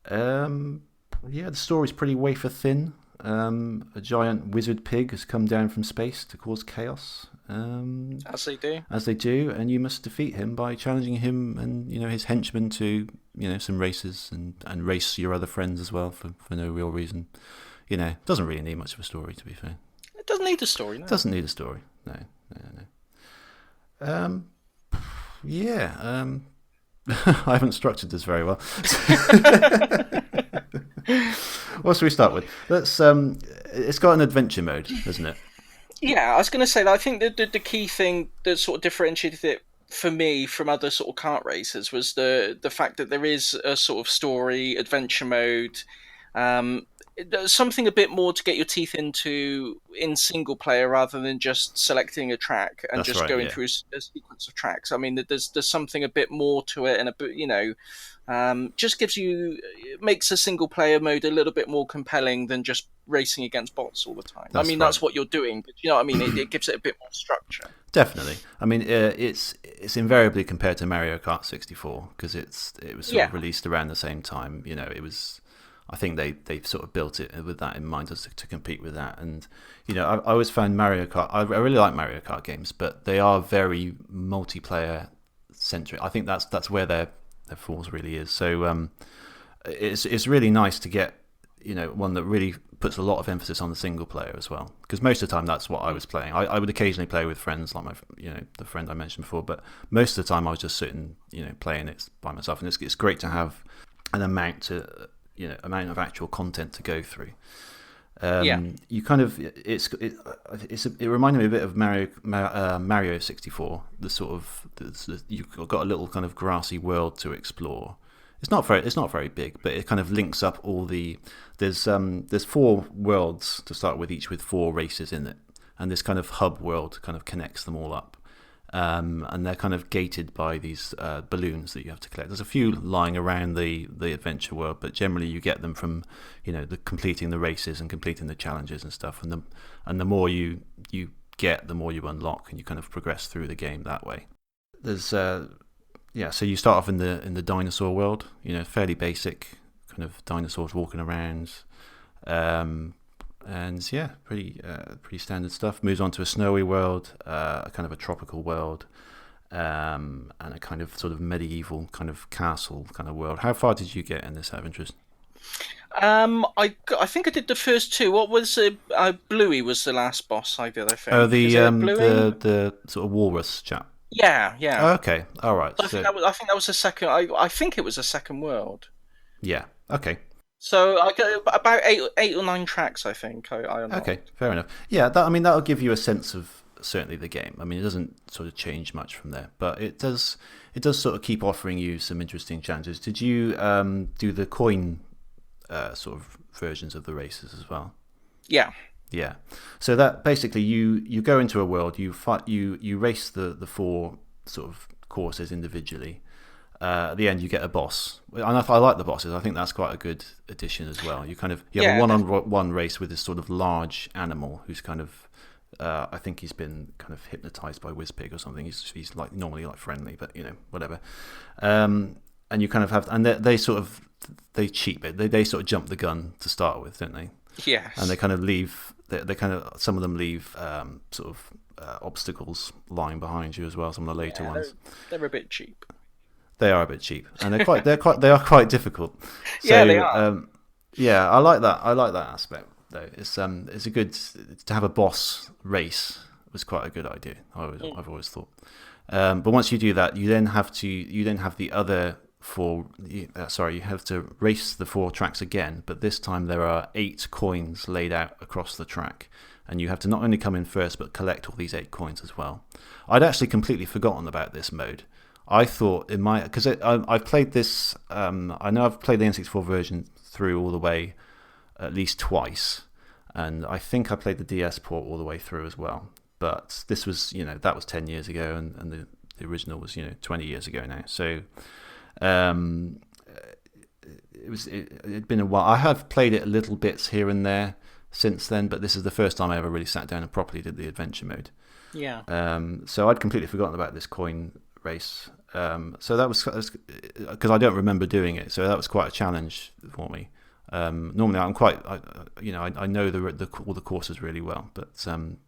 Speaker 1: The story's pretty wafer thin. A giant wizard pig has come down from space to cause chaos.
Speaker 2: As they do,
Speaker 1: and you must defeat him by challenging him and his henchmen to some races and race your other friends as well for no real reason. Doesn't really need much of a story, to be fair.
Speaker 2: It doesn't need a story. No.
Speaker 1: It doesn't need a story. No. I haven't structured this very well. What should we start with? It's got an adventure mode, hasn't it?
Speaker 2: Yeah, I was going to say that I think the key thing that sort of differentiated it for me from other sort of kart races was the fact that there is a sort of story, adventure mode, something a bit more to get your teeth into in single player rather than just selecting a track and going through a sequence of tracks. I mean, there's something a bit more to it, and a bit, just makes a single player mode a little bit more compelling than just racing against bots all the time. That's what you're doing, but you know what I mean? It gives it a bit more structure.
Speaker 1: Definitely. I mean, it's invariably compared to Mario Kart 64 because it was sort of released around the same time. It was. I think they sort of built it with that in mind to compete with that. And I always found Mario Kart. I really like Mario Kart games, but they are very multiplayer centric. I think that's where their force really is. So it's really nice to get one that really puts a lot of emphasis on the single player as well. Because most of the time that's what I was playing. I would occasionally play with friends, like the friend I mentioned before, but most of the time I was just sitting playing it by myself. And it's great to have an amount of actual content to go through. You kind of it reminded me a bit of Mario 64. You've got a little kind of grassy world to explore. It's not very big, but it kind of links up all the. There's 4 worlds to start with, each with 4 races in it, and this kind of hub world kind of connects them all up. And they're kind of gated by these balloons that you have to collect. There's a few lying around the adventure world, but generally you get them from the completing the races and completing the challenges and stuff. And the more you get, the more you unlock, and you kind of progress through the game that way. There's so you start off in the dinosaur world. Fairly basic kind of dinosaurs walking around. And yeah, pretty standard stuff. Moves on to a snowy world, a kind of a tropical world, and a kind of sort of medieval kind of castle kind of world. How far did you get in this out of interest?
Speaker 2: I think I did the first 2. What was Bluey was the last boss I did, I think.
Speaker 1: Oh, the sort of walrus chap.
Speaker 2: Yeah.
Speaker 1: Oh, okay, all right.
Speaker 2: I think that was the second. I think it was the second world.
Speaker 1: Yeah. Okay.
Speaker 2: So I got about 8 or 9 tracks, I think. I
Speaker 1: okay, fair enough. Yeah, that'll give you a sense of certainly the game. I mean, it doesn't sort of change much from there, but it does sort of keep offering you some interesting challenges. Did you do the coin sort of versions of the races as well?
Speaker 2: Yeah.
Speaker 1: Yeah. So that basically you go into a world, you race the 4 sort of courses individually. At the end, you get a boss, and I like the bosses. I think that's quite a good addition as well. You have a one-on-one race with this sort of large animal who's kind of, I think he's been kind of hypnotized by Wizpig or something. He's like normally like friendly, but whatever. And you kind of have, and they cheat it. They sort of jump the gun to start with, don't they?
Speaker 2: Yes.
Speaker 1: And they kind of leave. They kind of, some of them leave sort of obstacles lying behind you as well. Some of the later ones.
Speaker 2: They're a bit cheap.
Speaker 1: They are a bit cheap, and they are quite difficult. So,
Speaker 2: yeah, they are.
Speaker 1: I like that. I like that aspect though. It's a good, to have a boss race was quite a good idea. I've always thought. But once you do that, you then have the other 4. You have to race the 4 tracks again, but this time there are 8 coins laid out across the track, and you have to not only come in first but collect all these 8 coins as well. I'd actually completely forgotten about this mode. I thought because I've played this. I know I've played the N64 version through all the way at least twice, and I think I played the DS port all the way through as well. But this was, that was 10 years ago, and the original was 20 years ago now. So it'd been a while. I have played it a little bits here and there since then, but this is the first time I ever really sat down and properly did the adventure mode.
Speaker 2: Yeah.
Speaker 1: So I'd completely forgotten about this coin race. So that was because I don't remember doing it. So that was quite a challenge for me. Normally I'm quite, I know all the courses really well, but having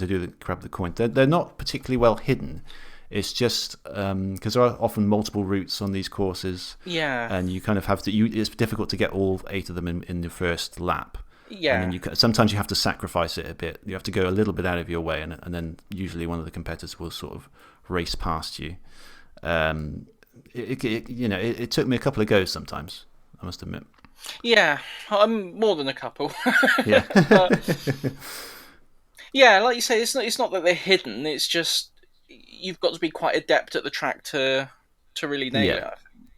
Speaker 1: to grab the coin. They're not particularly well hidden. It's just because there are often multiple routes on these courses.
Speaker 2: Yeah.
Speaker 1: And you kind of have to. It's difficult to get all 8 of them in the first lap.
Speaker 2: Yeah.
Speaker 1: And then sometimes you have to sacrifice it a bit. You have to go a little bit out of your way, and then usually one of the competitors will sort of race past you. It took me a couple of goes sometimes, I must admit.
Speaker 2: Yeah, I'm more than a couple.
Speaker 1: Yeah.
Speaker 2: Yeah, like you say, it's not that they're hidden. It's just you've got to be quite adept at the track to really nail it. I think.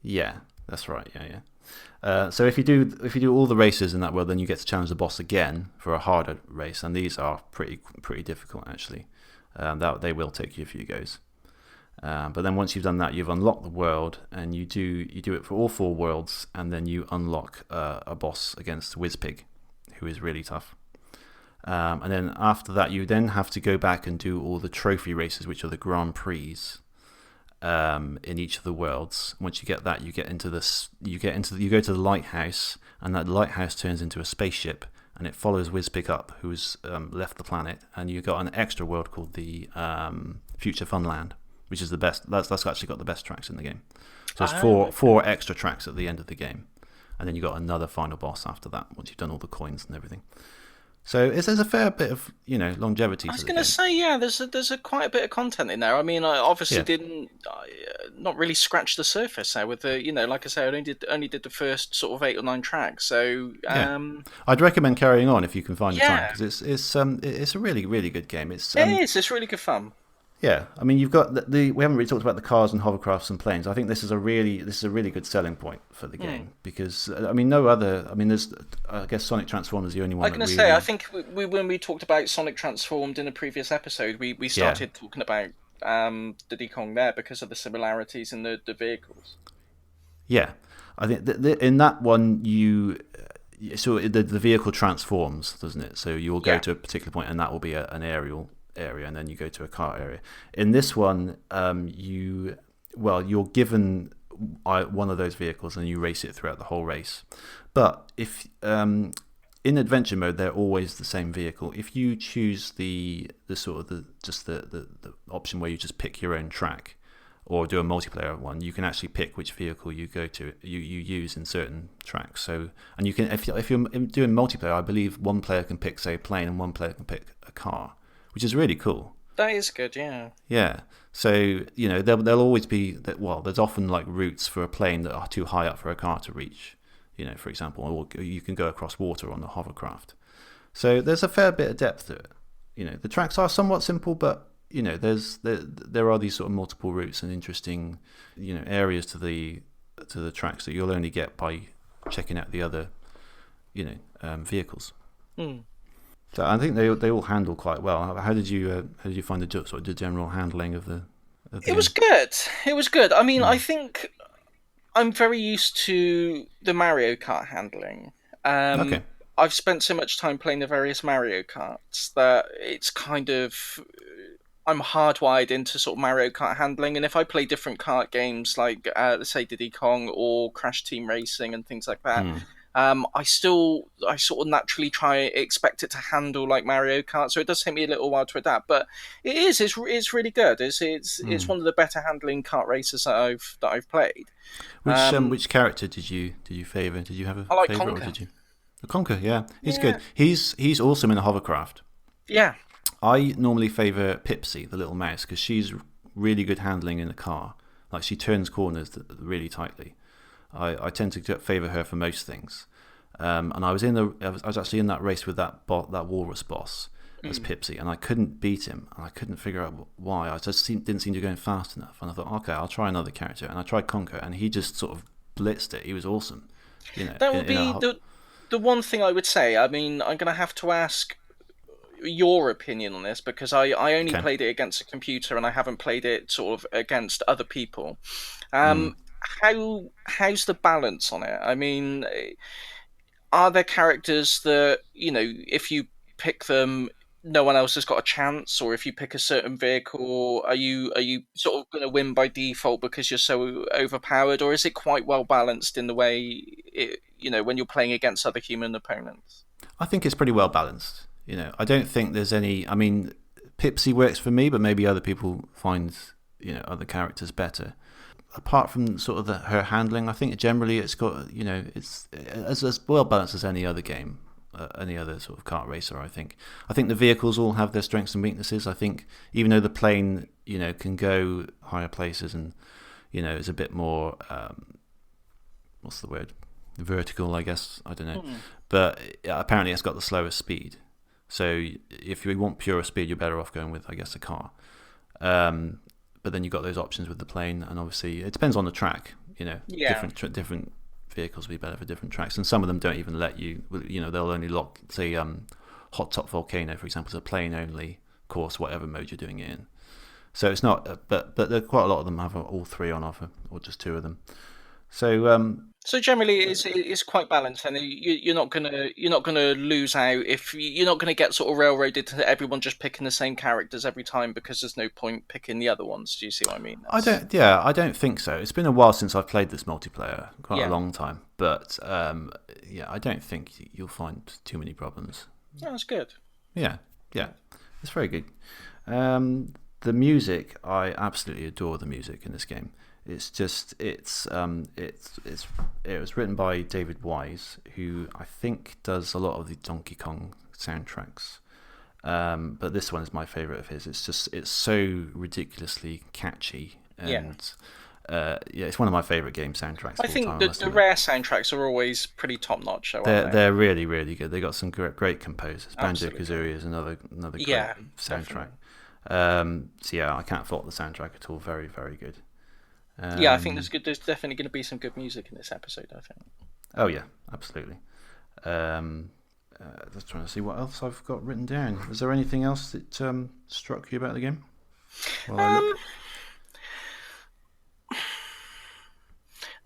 Speaker 1: Yeah, that's right. Yeah. So if you do all the races in that world, then you get to challenge the boss again for a harder race, and these are pretty difficult actually. They will take you a few goes. But then once you've done that, you've unlocked the world, and you do it for all 4 worlds, and then you unlock a boss against Wizpig, who is really tough. And then after that, you then have to go back and do all the trophy races, which are the Grand Prix, in each of the worlds. Once you get that, you go to the lighthouse, and that lighthouse turns into a spaceship, and it follows Wizpig up, who's left the planet, and you got an extra world called the Future Funland, which is the best. That's actually got the best tracks in the game. So there's 4 extra tracks at the end of the game, and then you got another final boss after that once you've done all the coins and everything. So there's a fair bit of longevity.
Speaker 2: I was going to say, yeah, there's quite a bit of content in there. I mean, I obviously didn't not really scratch the surface there with the like I say, I only did the first sort of 8 or 9 tracks. So
Speaker 1: I'd recommend carrying on if you can find the time, because it's a really, really good game. It's
Speaker 2: really good fun.
Speaker 1: Yeah, I mean, you've got we haven't really talked about the cars and hovercrafts and planes. I think this is a really good selling point for the game, because there's I guess Sonic Transformed is the only one.
Speaker 2: I'm going to say, I think when we talked about Sonic Transformed in a previous episode, we started talking about Diddy Kong there because of the similarities in the vehicles. Yeah,
Speaker 1: I think in that one the vehicle transforms, doesn't it? So you'll go to a particular point, and that will be an aerial area, and then you go to a car area. In this one, you're given one of those vehicles, and you race it throughout the whole race. But if in adventure mode, they're always the same vehicle. If you choose the option where you just pick your own track, or do a multiplayer one, you can actually pick which vehicle you use in certain tracks. So, and you can, if you're doing multiplayer, I believe one player can pick, say, a plane, and one player can pick a car, which is really cool.
Speaker 2: That is good, yeah.
Speaker 1: Yeah. So, there'll always be there's often like routes for a plane that are too high up for a car to reach, for example, or you can go across water on the hovercraft. So there's a fair bit of depth to it. the tracks are somewhat simple, but there are these sort of multiple routes and interesting areas to the tracks that you'll only get by checking out the other vehicles. So I think they all handle quite well. How did you find the general handling of the
Speaker 2: It was good. It was good. I mean, I
Speaker 1: Mm.
Speaker 2: think I'm very used to the Mario Kart handling.
Speaker 1: Okay.
Speaker 2: I've spent so much time playing the various Mario Karts that it's kind of I'm hardwired into sort of Mario Kart handling. And if I play different kart games like let's say Diddy Kong or Crash Team Racing and things like that,
Speaker 1: Mm.
Speaker 2: I sort of naturally try expect it to handle like Mario Kart. So it does take me a little while to adapt, but it's really good. It's
Speaker 1: Mm.
Speaker 2: one of the better handling kart races that I've played.
Speaker 1: Which character did you favour? Did you have a
Speaker 2: I like
Speaker 1: favourite, or
Speaker 2: Conker.
Speaker 1: did you? The Conker, yeah, he's good.
Speaker 2: Yeah,
Speaker 1: He's awesome in a hovercraft.
Speaker 2: yeah.
Speaker 1: I normally favour Pipsy, the little mouse, because she's really good handling in a car. Like she turns corners really tightly. I tend to favour her for most things. And I was actually in that race with that walrus boss as
Speaker 2: Mm.
Speaker 1: Pipsy, and I couldn't beat him, and I couldn't figure out why. Didn't seem to be going fast enough, and I thought, okay, I'll try another character, and I tried Conker, and he just sort of blitzed it. He was awesome,
Speaker 2: That would be the one thing I would say. I mean, I'm gonna have to ask your opinion on this because I only
Speaker 1: okay.
Speaker 2: played it against a computer and I haven't played it sort of against other people.
Speaker 1: Mm.
Speaker 2: Um, how's the balance on it? I mean, are there characters that if you pick them, no one else has got a chance, or if you pick a certain vehicle, are you sort of going to win by default because you're so overpowered, or is it quite well balanced in the way when you're playing against other human opponents?
Speaker 1: I think it's pretty well balanced. I don't think there's any. I mean, Pipsy works for me, but maybe other people find other characters better. Apart from sort of her handling, I think generally it's got it's as well balanced as any other game, any other sort of kart racer. I think the vehicles all have their strengths and weaknesses. I think even though the plane can go higher places and is a bit more what's the word, vertical, I guess, I don't know, but apparently it's got the slowest speed. So if you want pure speed, you're better off going with, I guess, a car. But then you've got those options with the plane, and obviously it depends on the track.
Speaker 2: Yeah.
Speaker 1: Different vehicles will be better for different tracks, and some of them don't even let you. They'll only lock, say, Hot Top Volcano, for example, is a plane only course, whatever mode you're doing it in. So it's not, but there quite a lot of them have all three on offer, or just two of them. So
Speaker 2: So generally, it's quite balanced, and you're not gonna lose out if you're not gonna get sort of railroaded to everyone just picking the same characters every time because there's no point picking the other ones. Do you see what I mean?
Speaker 1: I don't think so. It's been a while since I've played this multiplayer, quite a
Speaker 2: Yeah,
Speaker 1: long time. But yeah, I don't think you'll find too many problems.
Speaker 2: that's good.
Speaker 1: Yeah, yeah, it's very good. The music, I absolutely adore the music in this game. It's just it was written by David Wise, who I think does a lot of the Donkey Kong soundtracks. But this one is my favorite of his. It's so ridiculously catchy,
Speaker 2: Yeah,
Speaker 1: and yeah, it's one of my favorite game soundtracks
Speaker 2: I
Speaker 1: of all
Speaker 2: think
Speaker 1: time. I must
Speaker 2: the
Speaker 1: admit.
Speaker 2: rare soundtracks are always pretty top notch, though, aren't
Speaker 1: They're really really good. They got some great composers.
Speaker 2: they?
Speaker 1: Banjo
Speaker 2: Absolutely.
Speaker 1: Kazooie is another great
Speaker 2: Yeah,
Speaker 1: soundtrack.
Speaker 2: definitely.
Speaker 1: So yeah, I can't fault the soundtrack at all. Very very good.
Speaker 2: Yeah, I think
Speaker 1: Um,
Speaker 2: there's definitely going to be some good music in this episode. I think.
Speaker 1: oh yeah, absolutely. Um, just trying to see what else I've got written down. Is there anything else that struck you about the game while I
Speaker 2: Um,
Speaker 1: look?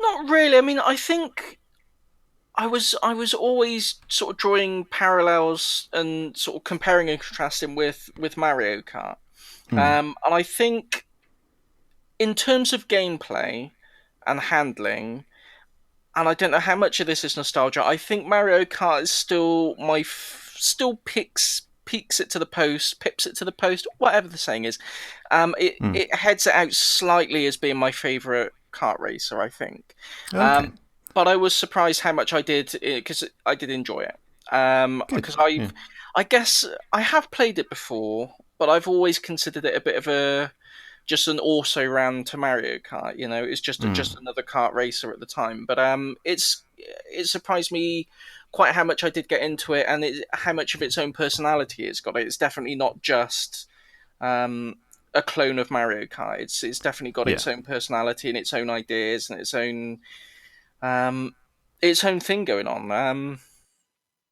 Speaker 2: Not really. I mean, I think I was always sort of drawing parallels and sort of comparing and contrasting with Mario Kart.
Speaker 1: Hmm.
Speaker 2: And I think in terms of gameplay and handling, and I don't know how much of this is nostalgia. I think Mario Kart is still still peaks it to the post, pips it to the post, whatever the saying is. It
Speaker 1: Hmm.
Speaker 2: it heads it out slightly as being my favorite kart racer. I think.
Speaker 1: Okay.
Speaker 2: Um, but I was surprised how much I did because I did enjoy it.
Speaker 1: Good.
Speaker 2: Because
Speaker 1: Yeah.
Speaker 2: I guess I have played it before, but I've always considered it a bit of a just an also ran to Mario Kart. It's just another kart racer at the time. But it surprised me quite how much I did get into it, and how much of its own personality it's got. It's definitely not just a clone of Mario Kart. It's definitely got its own personality and its own ideas and its own thing going on.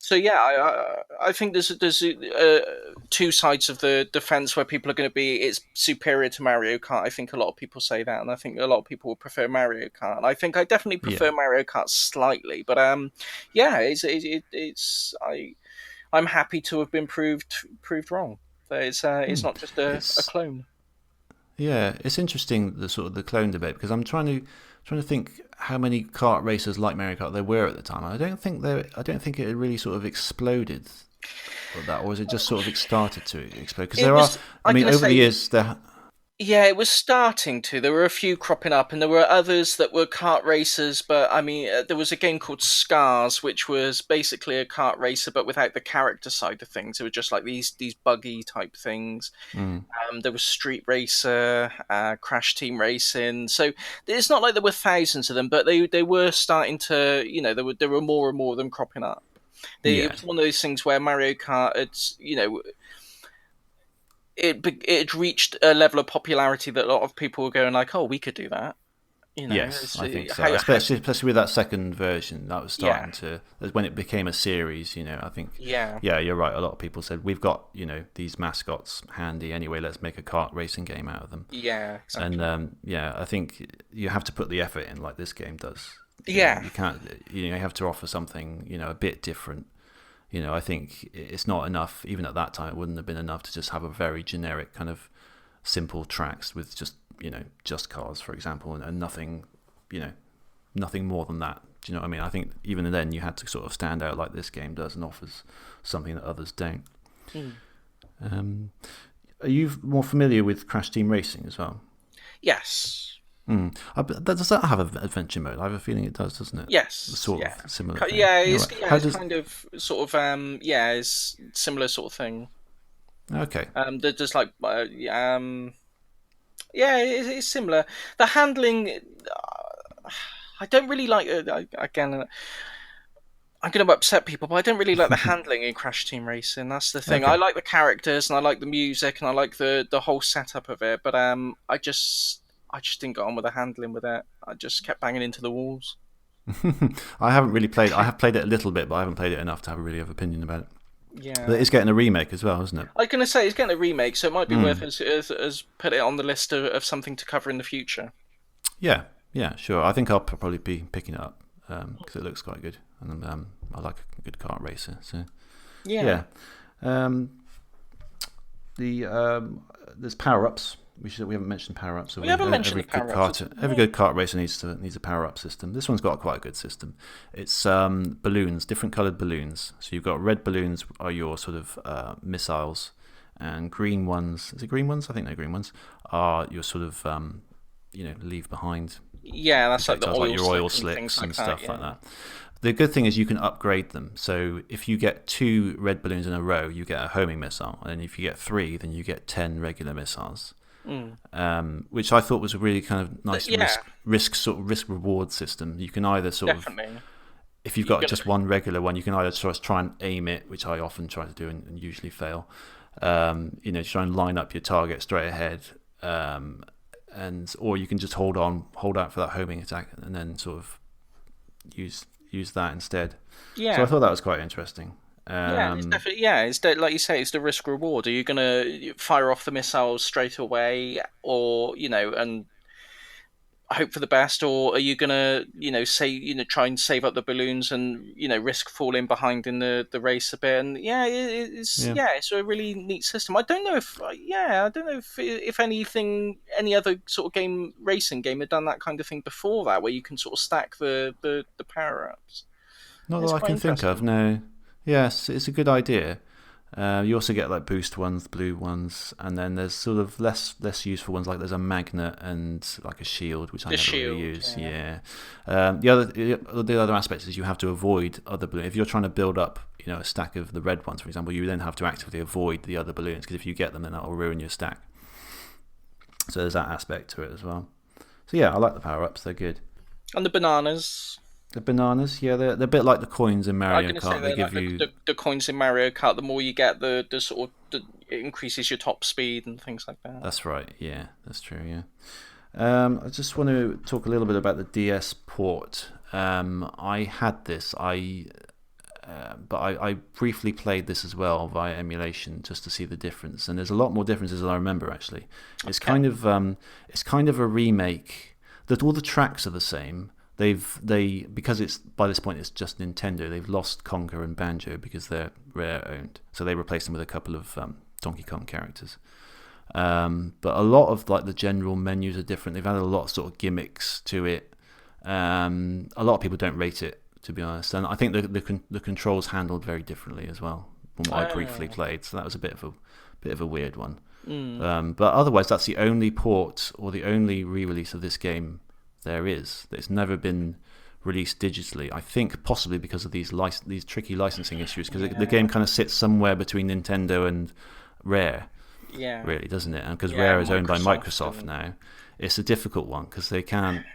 Speaker 2: So yeah, I think there's two sides of the defense where people are going to be. It's superior to Mario Kart. I think a lot of people say that, and I think a lot of people will prefer Mario Kart. And I think I definitely prefer Mario Kart slightly, but yeah, I'm happy to have been proved wrong. That it's not just a clone.
Speaker 1: Yeah, it's interesting, the sort of the clone debate, because I'm trying to think how many kart racers like Mario Kart there were at the time. I don't think it had really sort of exploded like that, or was it just sort of started to explode? Because over the years there.
Speaker 2: Yeah, it was starting to. There were a few cropping up, and there were others that were kart racers. But I mean, there was a game called Scars, which was basically a kart racer, but without the character side of things. It was just like these buggy type things. There was Street Racer, Crash Team Racing. So it's not like there were thousands of them, but they were starting to. There were more and more of them cropping up. It was one of those things where Mario Kart had, it reached a level of popularity that a lot of people were going like, "Oh, we could do that."
Speaker 1: Yes, I think so. Especially with that second version, that was starting to when it became a series. I think. Yeah, you're right. A lot of people said we've got these mascots handy anyway. Let's make a kart racing game out of them.
Speaker 2: Yeah, exactly.
Speaker 1: And I think you have to put the effort in, like this game does.
Speaker 2: Yeah,
Speaker 1: you can't. You have to offer something a bit different. I think it's not enough. Even at that time, it wouldn't have been enough to just have a very generic kind of simple tracks with just cars, for example, and nothing, nothing more than that. Do you know what I mean? I think even then you had to sort of stand out like this game does and offers something that others don't. Are you more familiar with Crash Team Racing as well?
Speaker 2: Yes.
Speaker 1: Does that have an adventure mode? I have a feeling it does, doesn't it?
Speaker 2: Yes.
Speaker 1: Sort of similar.
Speaker 2: Yeah, it's kind of sort of it's similar sort of thing.
Speaker 1: Okay.
Speaker 2: They're just like it's similar. The handling, I don't really like. Again, I'm going to upset people, but I don't really like the handling in Crash Team Racing. That's the thing. Okay. I like the characters and I like the music and I like the whole setup of it, but I just didn't get on with the handling with it. I just kept banging into the walls.
Speaker 1: I haven't really played. I have played it a little bit, but I haven't played it enough to have a really have opinion about it.
Speaker 2: Yeah,
Speaker 1: but it's getting a remake as well, isn't it?
Speaker 2: I was going to say it's getting a remake, so it might be worth as put it on the list of something to cover in the future.
Speaker 1: Yeah, sure. I think I'll probably be picking it up because it looks quite good, and I like a good kart racer. So yeah. There's power ups. We haven't mentioned power ups.
Speaker 2: We haven't mentioned the power ups.
Speaker 1: Every good kart racer needs a power up system. This one's got quite a good system. It's balloons, different coloured balloons. So you've got red balloons are your sort of missiles, and green ones. Is it green ones? I think they're green ones. Are your sort of leave behind.
Speaker 2: Yeah, that's like
Speaker 1: your oil slicks and stuff like that. The good thing is you can upgrade them. So if you get 2 red balloons in a row, you get a homing missile, and if you get 3, then you get 10 regular missiles. Which I thought was a really kind of nice risk reward system. You can either sort of, if you've got just one regular one, you can either try and aim it, which I often try to do and usually fail. Try and line up your target straight ahead, or you can just hold out for that homing attack and then sort of use that instead. Yeah. So I thought that was quite interesting.
Speaker 2: It's definitely, it's like you say, it's the risk reward. Are you going to fire off the missiles straight away, or and hope for the best, or are you going to try and save up the balloons and risk falling behind in the race a bit? And it's a really neat system. I don't know if any other sort of racing game had done that kind of thing before that, where you can sort of stack the power ups.
Speaker 1: Not that I can think of, no. Yes, it's a good idea. You also get like boost ones, blue ones, and then there's sort of less useful ones, like there's a magnet and like a shield, which I never really use. Yeah. The other aspect is you have to avoid other balloons. If you're trying to build up, a stack of the red ones, for example, you then have to actively avoid the other balloons, because if you get them, then that will ruin your stack. So there's that aspect to it as well. So yeah, I like the power-ups. They're good.
Speaker 2: And the bananas.
Speaker 1: The bananas, yeah, they're a bit like the coins in
Speaker 2: I'm
Speaker 1: Mario
Speaker 2: going to say
Speaker 1: Kart. They
Speaker 2: they're
Speaker 1: give
Speaker 2: like
Speaker 1: you
Speaker 2: the coins in Mario Kart. The more you get, the sort of it increases your top speed and things like that.
Speaker 1: That's right. Yeah, that's true. Yeah. I just want to talk a little bit about the DS port. I had this. But I briefly played this as well via emulation just to see the difference. And there's a lot more differences than I remember. Actually, it's kind of a remake. That all the tracks are the same. Because it's by this point it's just Nintendo. They've lost Conker and Banjo because they're Rare owned. So they replaced them with a couple of Donkey Kong characters. But a lot of like the general menus are different. They've added a lot of sort of gimmicks to it. A lot of people don't rate it, to be honest, and I think the controls handled very differently as well from what I briefly played. So that was a bit of a weird one. But otherwise, that's the only port or the only re-release of this game there is. It's never been released digitally. I think possibly because of these tricky licensing issues, because the game kind of sits somewhere between Nintendo and Rare.
Speaker 2: Yeah,
Speaker 1: really, doesn't it? And because Rare is owned by Microsoft
Speaker 2: and...
Speaker 1: now, it's a difficult one because they can't.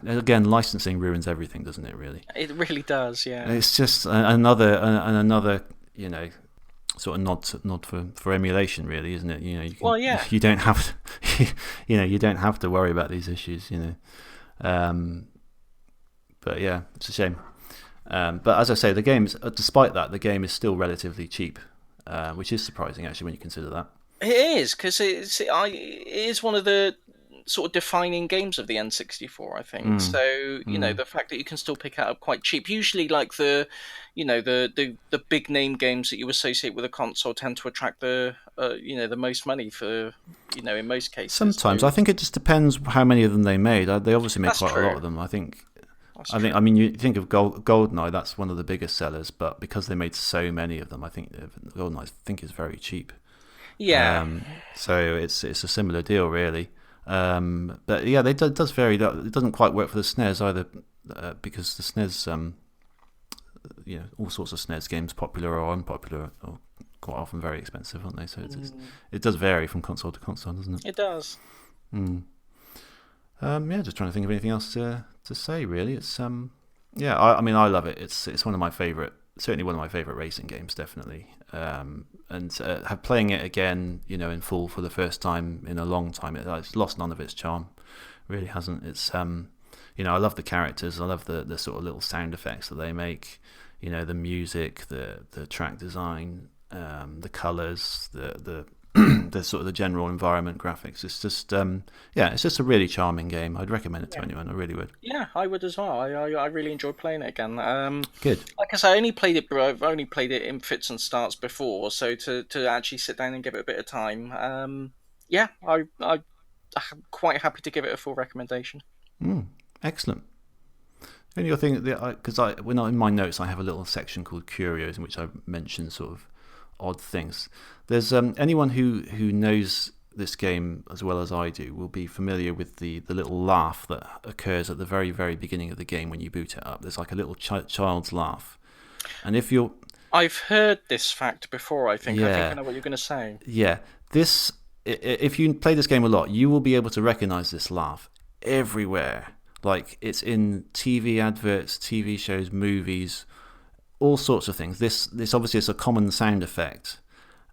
Speaker 1: Again, licensing ruins everything, doesn't it? Really,
Speaker 2: it really does. Yeah,
Speaker 1: it's just another sort of nod for emulation, really, isn't it? You don't have you don't have to worry about these issues, But yeah, it's a shame. But as I say, despite that, the game is still relatively cheap. Which is surprising, actually, when you consider that.
Speaker 2: It is, because it is one of the sort of defining games of the N64, I think. So, the fact that you can still pick it up quite cheap. Usually, like the big name games that you associate with a console tend to attract the most money for, in most cases.
Speaker 1: Sometimes. So, I think it just depends how many of them they made. They obviously made quite a lot of them, I think. I mean, you think of GoldenEye, that's one of the biggest sellers, but because they made so many of them, I think GoldenEye is very cheap.
Speaker 2: Yeah.
Speaker 1: So it's a similar deal, really. But yeah, it does vary. It doesn't quite work for the SNES either, because the SNES, all sorts of SNES games, popular or unpopular, are quite often very expensive, aren't they? So it does vary from console to console, doesn't it?
Speaker 2: It does.
Speaker 1: Just trying to think of anything else to say, really. It's I mean, I love it. It's one of my certainly one of my favorite racing games, definitely. Playing it again, in full for the first time in a long time, it's lost none of its charm. Really hasn't. It's I love the characters. I love the sort of little sound effects that they make. The music, the track design, the colours, the the sort of the general environment graphics. It's just it's just a really charming game. I'd recommend it to anyone. I really would.
Speaker 2: Yeah, I would as well. I really enjoyed playing it again.
Speaker 1: Good.
Speaker 2: Like I say, I've only played it in fits and starts before, so to actually sit down and give it a bit of time, I'm quite happy to give it a full recommendation.
Speaker 1: Excellent. The only other thing, because when in my notes I have a little section called Curios in which I mention sort of odd things. There's anyone who knows this game as well as I do will be familiar with the little laugh that occurs at the very, very beginning of the game when you boot it up. There's like a little child's laugh, and
Speaker 2: I've heard this fact before. I think I know what you're going to say.
Speaker 1: Yeah, if you play this game a lot, you will be able to recognize this laugh everywhere. Like, it's in TV adverts, TV shows, movies, all sorts of things. This obviously is a common sound effect,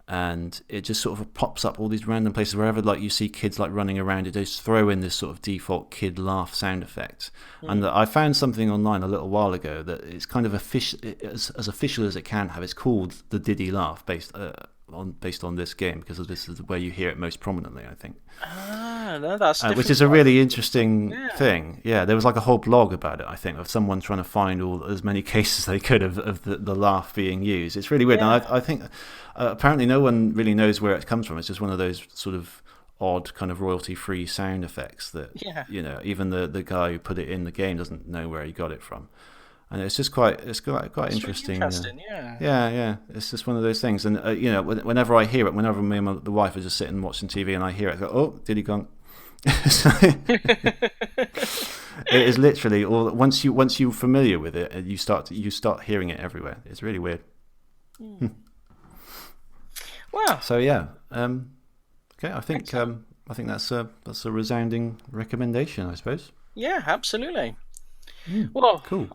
Speaker 1: and it just sort of pops up all these random places wherever like you see kids like running around. It just throw in this sort of default kid laugh sound effect. And I found something online a little while ago that it's kind of as official as it can have. It's called the Diddy laugh based on this game, because this is where you hear it most prominently, I think.
Speaker 2: No, that's
Speaker 1: which is a really interesting thing. Yeah, there was like a whole blog about it, I think, of someone trying to find as many cases they could of the laugh being used. It's really weird. And I think apparently no one really knows where it comes from. It's just one of those sort of odd kind of royalty-free sound effects that even the guy who put it in the game doesn't know where he got it from. And it's just quite interesting.
Speaker 2: Really interesting,
Speaker 1: yeah. It's just one of those things. And whenever I hear it, whenever me and the wife are just sitting watching TV and I hear it, I go, "Oh, Diddy Kong." It is literally all. Once you're familiar with it, you start hearing it everywhere. It's really weird.
Speaker 2: Wow.
Speaker 1: So yeah, Okay, I think that's a resounding recommendation, I suppose.
Speaker 2: Yeah, absolutely. Well,
Speaker 1: Cool.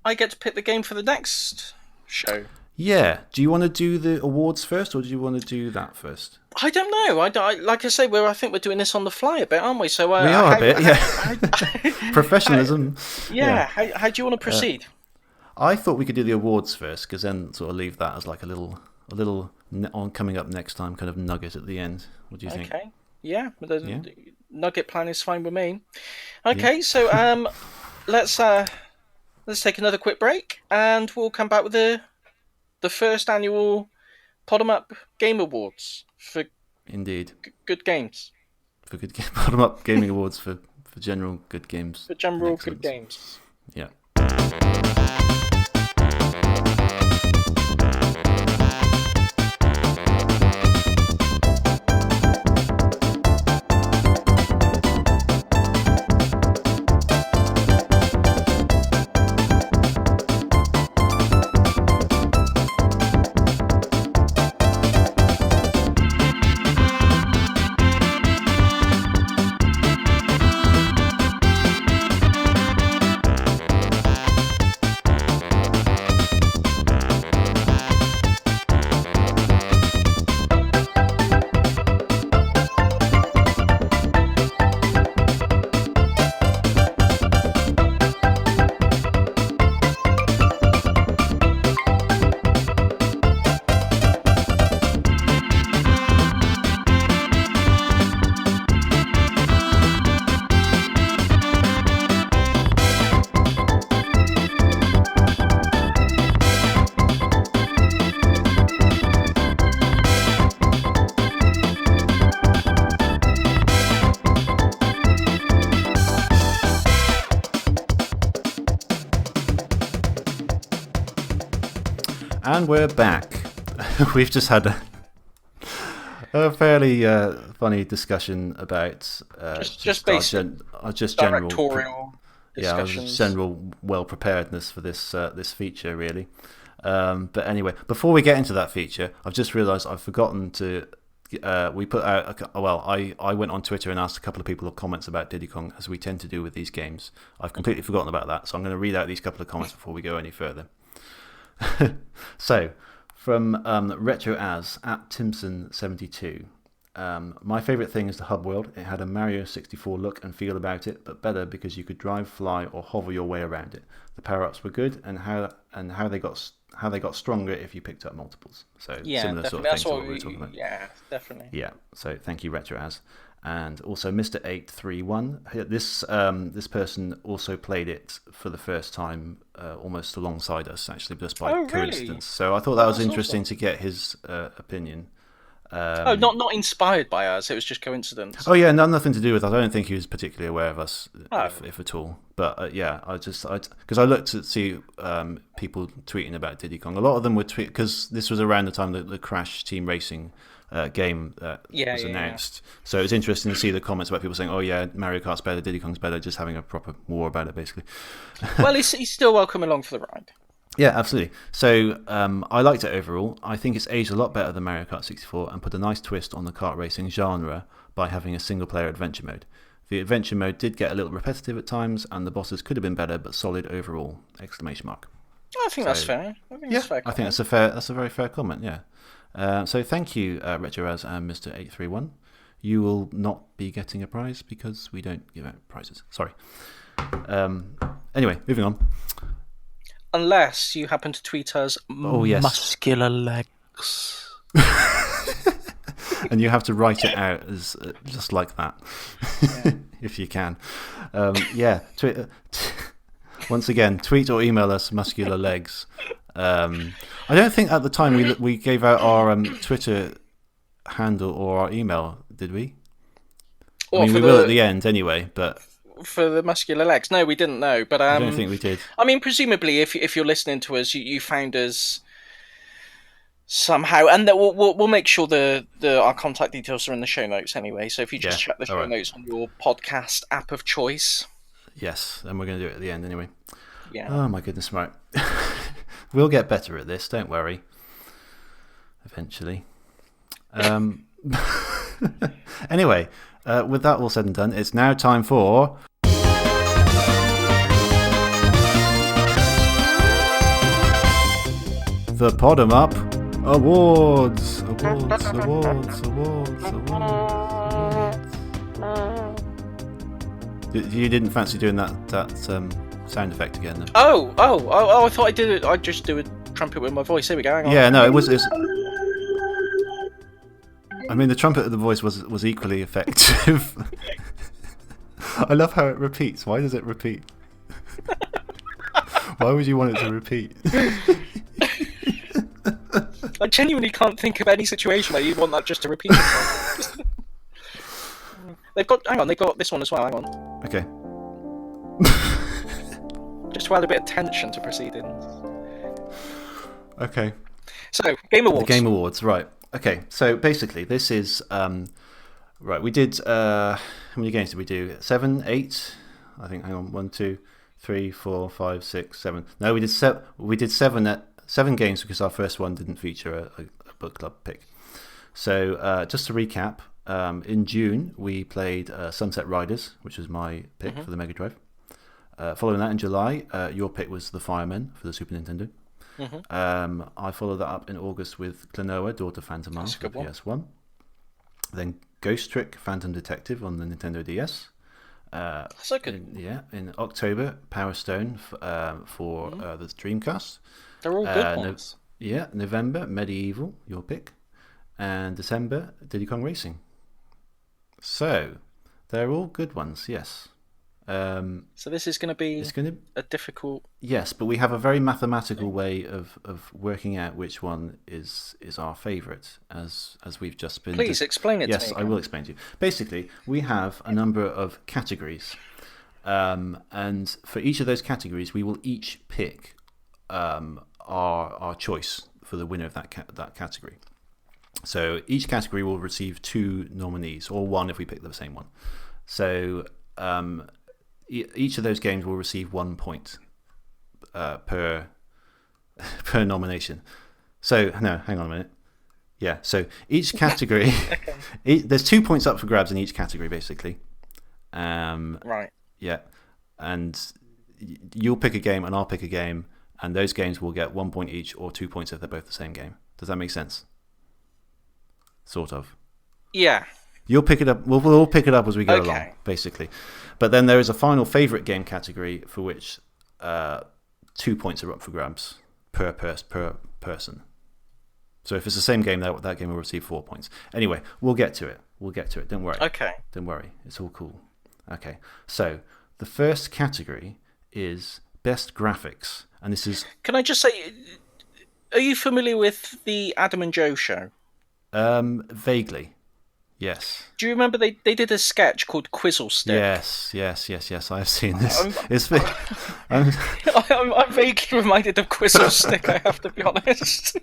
Speaker 2: I get to pick the game for the next show.
Speaker 1: Yeah. Do you want to do the awards first, or do you want to do that first?
Speaker 2: I don't know. Like I say, I think we're doing this on the fly a bit, aren't we? So
Speaker 1: We are a bit, yeah. Professionalism.
Speaker 2: Yeah. How do you want to proceed?
Speaker 1: I thought we could do the awards first, because then sort of leave that as like a little on coming up next time kind of nugget at the end. What do you think?
Speaker 2: Okay. Yeah. The nugget plan is fine with me. Okay. So let's take another quick break, and we'll come back with the first annual Pod'em Up Game Awards for
Speaker 1: Indeed.
Speaker 2: good games.
Speaker 1: For good bottom up gaming awards for general good games.
Speaker 2: For general good games.
Speaker 1: Yeah. And we're back. We've just had a fairly funny discussion about
Speaker 2: just basic
Speaker 1: general
Speaker 2: directorial discussions.
Speaker 1: General well preparedness for this feature, really. But anyway, before we get into that feature, I've just realised I've forgotten to. We put out. I went on Twitter and asked a couple of people of comments about Diddy Kong, as we tend to do with these games. I've completely forgotten about that, so I'm going to read out these couple of comments before we go any further. So, from RetroAz at Timson72. My favourite thing is the hub world. It had a Mario 64 look and feel about it, but better because you could drive, fly, or hover your way around it. The power-ups were good, and how they got stronger if you picked up multiples. So similar sort of thing to what we were talking about.
Speaker 2: Yeah, definitely.
Speaker 1: Yeah. So thank you, RetroAz. And also Mr. 831. This person also played it for the first time almost alongside us, actually, just by coincidence.
Speaker 2: Really?
Speaker 1: So I thought that was interesting
Speaker 2: awesome.
Speaker 1: to get his opinion.
Speaker 2: Not inspired by us. It was just coincidence.
Speaker 1: Oh yeah, nothing to do with us. I don't think he was particularly aware of us, if at all. But yeah, because I looked to see people tweeting about Diddy Kong. A lot of them were because this was around the time that the Crash Team Racing game was announced. So it was interesting to see the comments about people saying, "Oh yeah, Mario Kart's better, Diddy Kong's better," just having a proper war about it, basically.
Speaker 2: Well, he's still welcome along for the ride.
Speaker 1: Yeah, absolutely. So I liked it overall. I think it's aged a lot better than Mario Kart 64 and put a nice twist on the kart racing genre by having a single-player adventure mode. The adventure mode did get a little repetitive at times, and the bosses could have been better, but solid overall! Exclamation mark.
Speaker 2: I think that's fair. That's fair.
Speaker 1: I think that's a very fair comment. Yeah. So thank you, RetroAz and Mr. 831. You will not be getting a prize because we don't give out prizes. Sorry. Anyway, moving on.
Speaker 2: Unless you happen to tweet us muscular legs.
Speaker 1: And you have to write it out as just like that, if you can. Once again, tweet or email us muscular legs. I don't think at the time we gave out our Twitter handle or our email, did we? We will at the end anyway, but...
Speaker 2: For the muscular legs. No, we didn't know, but
Speaker 1: I don't think we did.
Speaker 2: I mean, presumably, if you're listening to us, you found us somehow, and that we'll make sure our contact details are in the show notes anyway. So if you just check the show notes on your podcast app of choice.
Speaker 1: Yes, and we're going to do it at the end anyway.
Speaker 2: Yeah.
Speaker 1: Oh my goodness, right. We'll get better at this. Don't worry. Eventually. Anyway, with that all said and done, it's now time for the Pod'em Up Awards. You didn't fancy doing that sound effect again, then?
Speaker 2: Oh! I thought I did it. I'd just do a trumpet with my voice. Here we go. Hang on.
Speaker 1: Yeah, no, it was. I mean, the trumpet of the voice was equally effective. I love how it repeats. Why does it repeat? Why would you want it to repeat?
Speaker 2: I genuinely can't think of any situation where you'd want that just to repeat itself. They've got this one as well. Hang on.
Speaker 1: Okay.
Speaker 2: Just to add a bit of tension to proceedings.
Speaker 1: Okay.
Speaker 2: So, Game Awards.
Speaker 1: The Game Awards, right. Okay, so basically this is... right, we did... how many games did we do? 7, 8? I think, hang on. 1, 2, 3, 4, 5, 6, 7. No, we did 7 games because our first one didn't feature a book club pick. So just to recap, in June we played Sunset Riders, which was my pick for the Mega Drive. Following that in July, your pick was The Firemen for the Super Nintendo. I followed that up in August with Klonoa, Daughter Phantom for PS1. Then Ghost Trick, Phantom Detective on the Nintendo DS.
Speaker 2: So good.
Speaker 1: In October, Power Stone for the Dreamcast.
Speaker 2: They're all good ones.
Speaker 1: November, Medieval, your pick. And December, Diddy Kong Racing. So, they're all good ones, yes.
Speaker 2: So this is going to be a difficult...
Speaker 1: Yes, but we have a very mathematical way of working out which one is our favourite, as we've just been...
Speaker 2: Please, explain it to me.
Speaker 1: Yes, I will explain to you. Basically, we have a number of categories, and for each of those categories, we will each pick our choice for the winner of that category. So each category will receive 2 nominees, or 1 if we pick the same one. So... each of those games will receive 1 point per nomination. So, no, hang on a minute. Yeah, so each category... there's 2 points up for grabs in each category, basically.
Speaker 2: Right.
Speaker 1: Yeah, and you'll pick a game and I'll pick a game, and those games will get 1 point each or 2 points if they're both the same game. Does that make sense? Sort of.
Speaker 2: Yeah.
Speaker 1: You'll pick it up. We'll all pick it up as we go along, basically. But then there is a final favourite game category for which 2 points are up for grabs per person. So if it's the same game, that game will receive 4 points. Anyway, we'll get to it. Don't worry.
Speaker 2: Okay.
Speaker 1: Don't worry. It's all cool. Okay. So the first category is Best Graphics, and this is...
Speaker 2: Can I just say, are you familiar with the Adam and Joe show?
Speaker 1: Vaguely. Yes.
Speaker 2: Do you remember they did a sketch called Quizzle Stick?
Speaker 1: Yes. I've seen this.
Speaker 2: I'm vaguely reminded of Quizzle Stick, I have to be honest.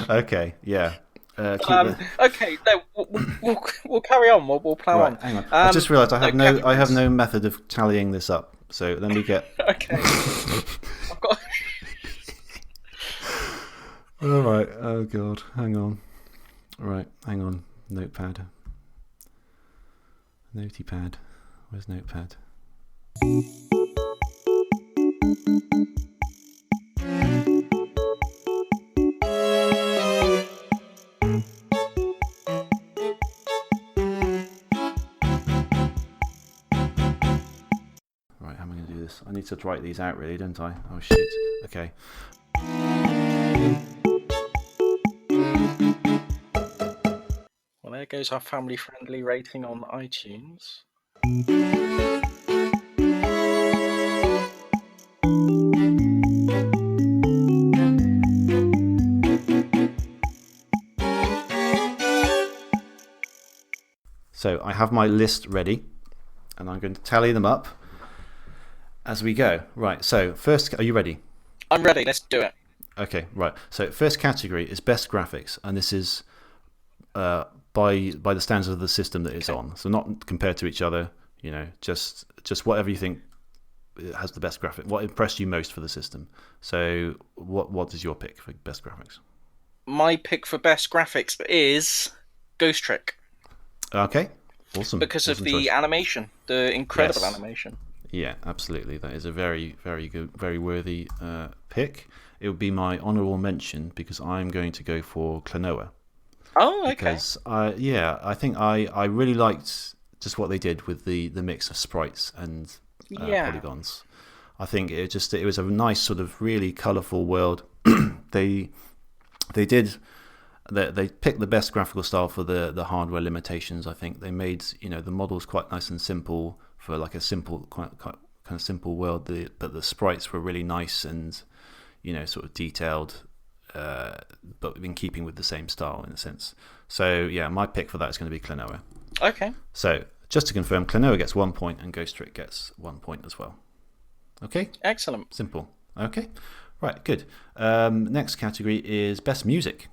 Speaker 1: Okay, yeah.
Speaker 2: Okay, no, we'll carry on. We'll plow on.
Speaker 1: Hang on. I just realised I have no method of tallying this up. So let me get.
Speaker 2: Okay. I've got.
Speaker 1: All right. Oh God. Hang on. Right, hang on. Notepad. Notepad. Where's Notepad? Right, how am I going to do this? I need to write these out, really, don't I? Oh shit. Okay.
Speaker 2: Well, there goes our family-friendly rating on iTunes.
Speaker 1: So I have my list ready, and I'm going to tally them up as we go. Right, so first, are you ready?
Speaker 2: I'm ready, let's do it.
Speaker 1: Okay, right. So first category is Best Graphics, and this is... by the standards of the system that it's on. So not compared to each other, just whatever you think has the best graphic. What impressed you most for the system? So what is your pick for best graphics?
Speaker 2: my pick for best graphics is Ghost Trick
Speaker 1: Okay, awesome.
Speaker 2: because of
Speaker 1: Awesome
Speaker 2: the
Speaker 1: choice.
Speaker 2: animation, the incredible
Speaker 1: Yes.
Speaker 2: animation.
Speaker 1: Yeah, absolutely. That is a very, very good, very worthy pick. It would be my honourable mention because I'm going to go for Klonoa.
Speaker 2: Oh, okay.
Speaker 1: Because I think I really liked just what they did with the mix of sprites and
Speaker 2: Yeah.
Speaker 1: polygons. I think it was a nice sort of really colourful world. they they did they picked the best graphical style for the hardware limitations. I think they made the models quite nice and simple for like a simple kind of simple world. But the sprites were really nice and sort of detailed, but in keeping with the same style in a sense. So yeah, my pick for that is going to be Klonoa.
Speaker 2: Okay.
Speaker 1: So just to confirm, Klonoa gets 1 point and Ghost Trick gets 1 point as well. Okay,
Speaker 2: Excellent.
Speaker 1: simple. Okay, right, good. Next category is best music.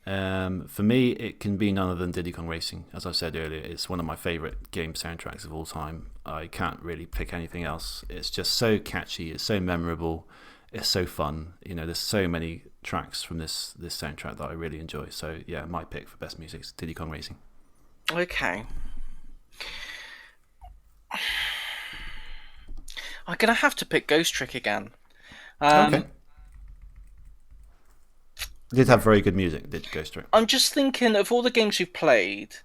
Speaker 1: For me, it can be none other than Diddy Kong Racing. As I said earlier, it's one of my favourite game soundtracks of all time. I can't really pick anything else. It's just so catchy. It's so memorable. It's so fun. There's so many tracks from this soundtrack that I really enjoy. So yeah, my pick for best music is Diddy Kong Racing.
Speaker 2: Okay. I'm gonna have to pick Ghost Trick again.
Speaker 1: Okay. Did have very good music, did Ghost Trick.
Speaker 2: I'm just thinking of all the games we've played,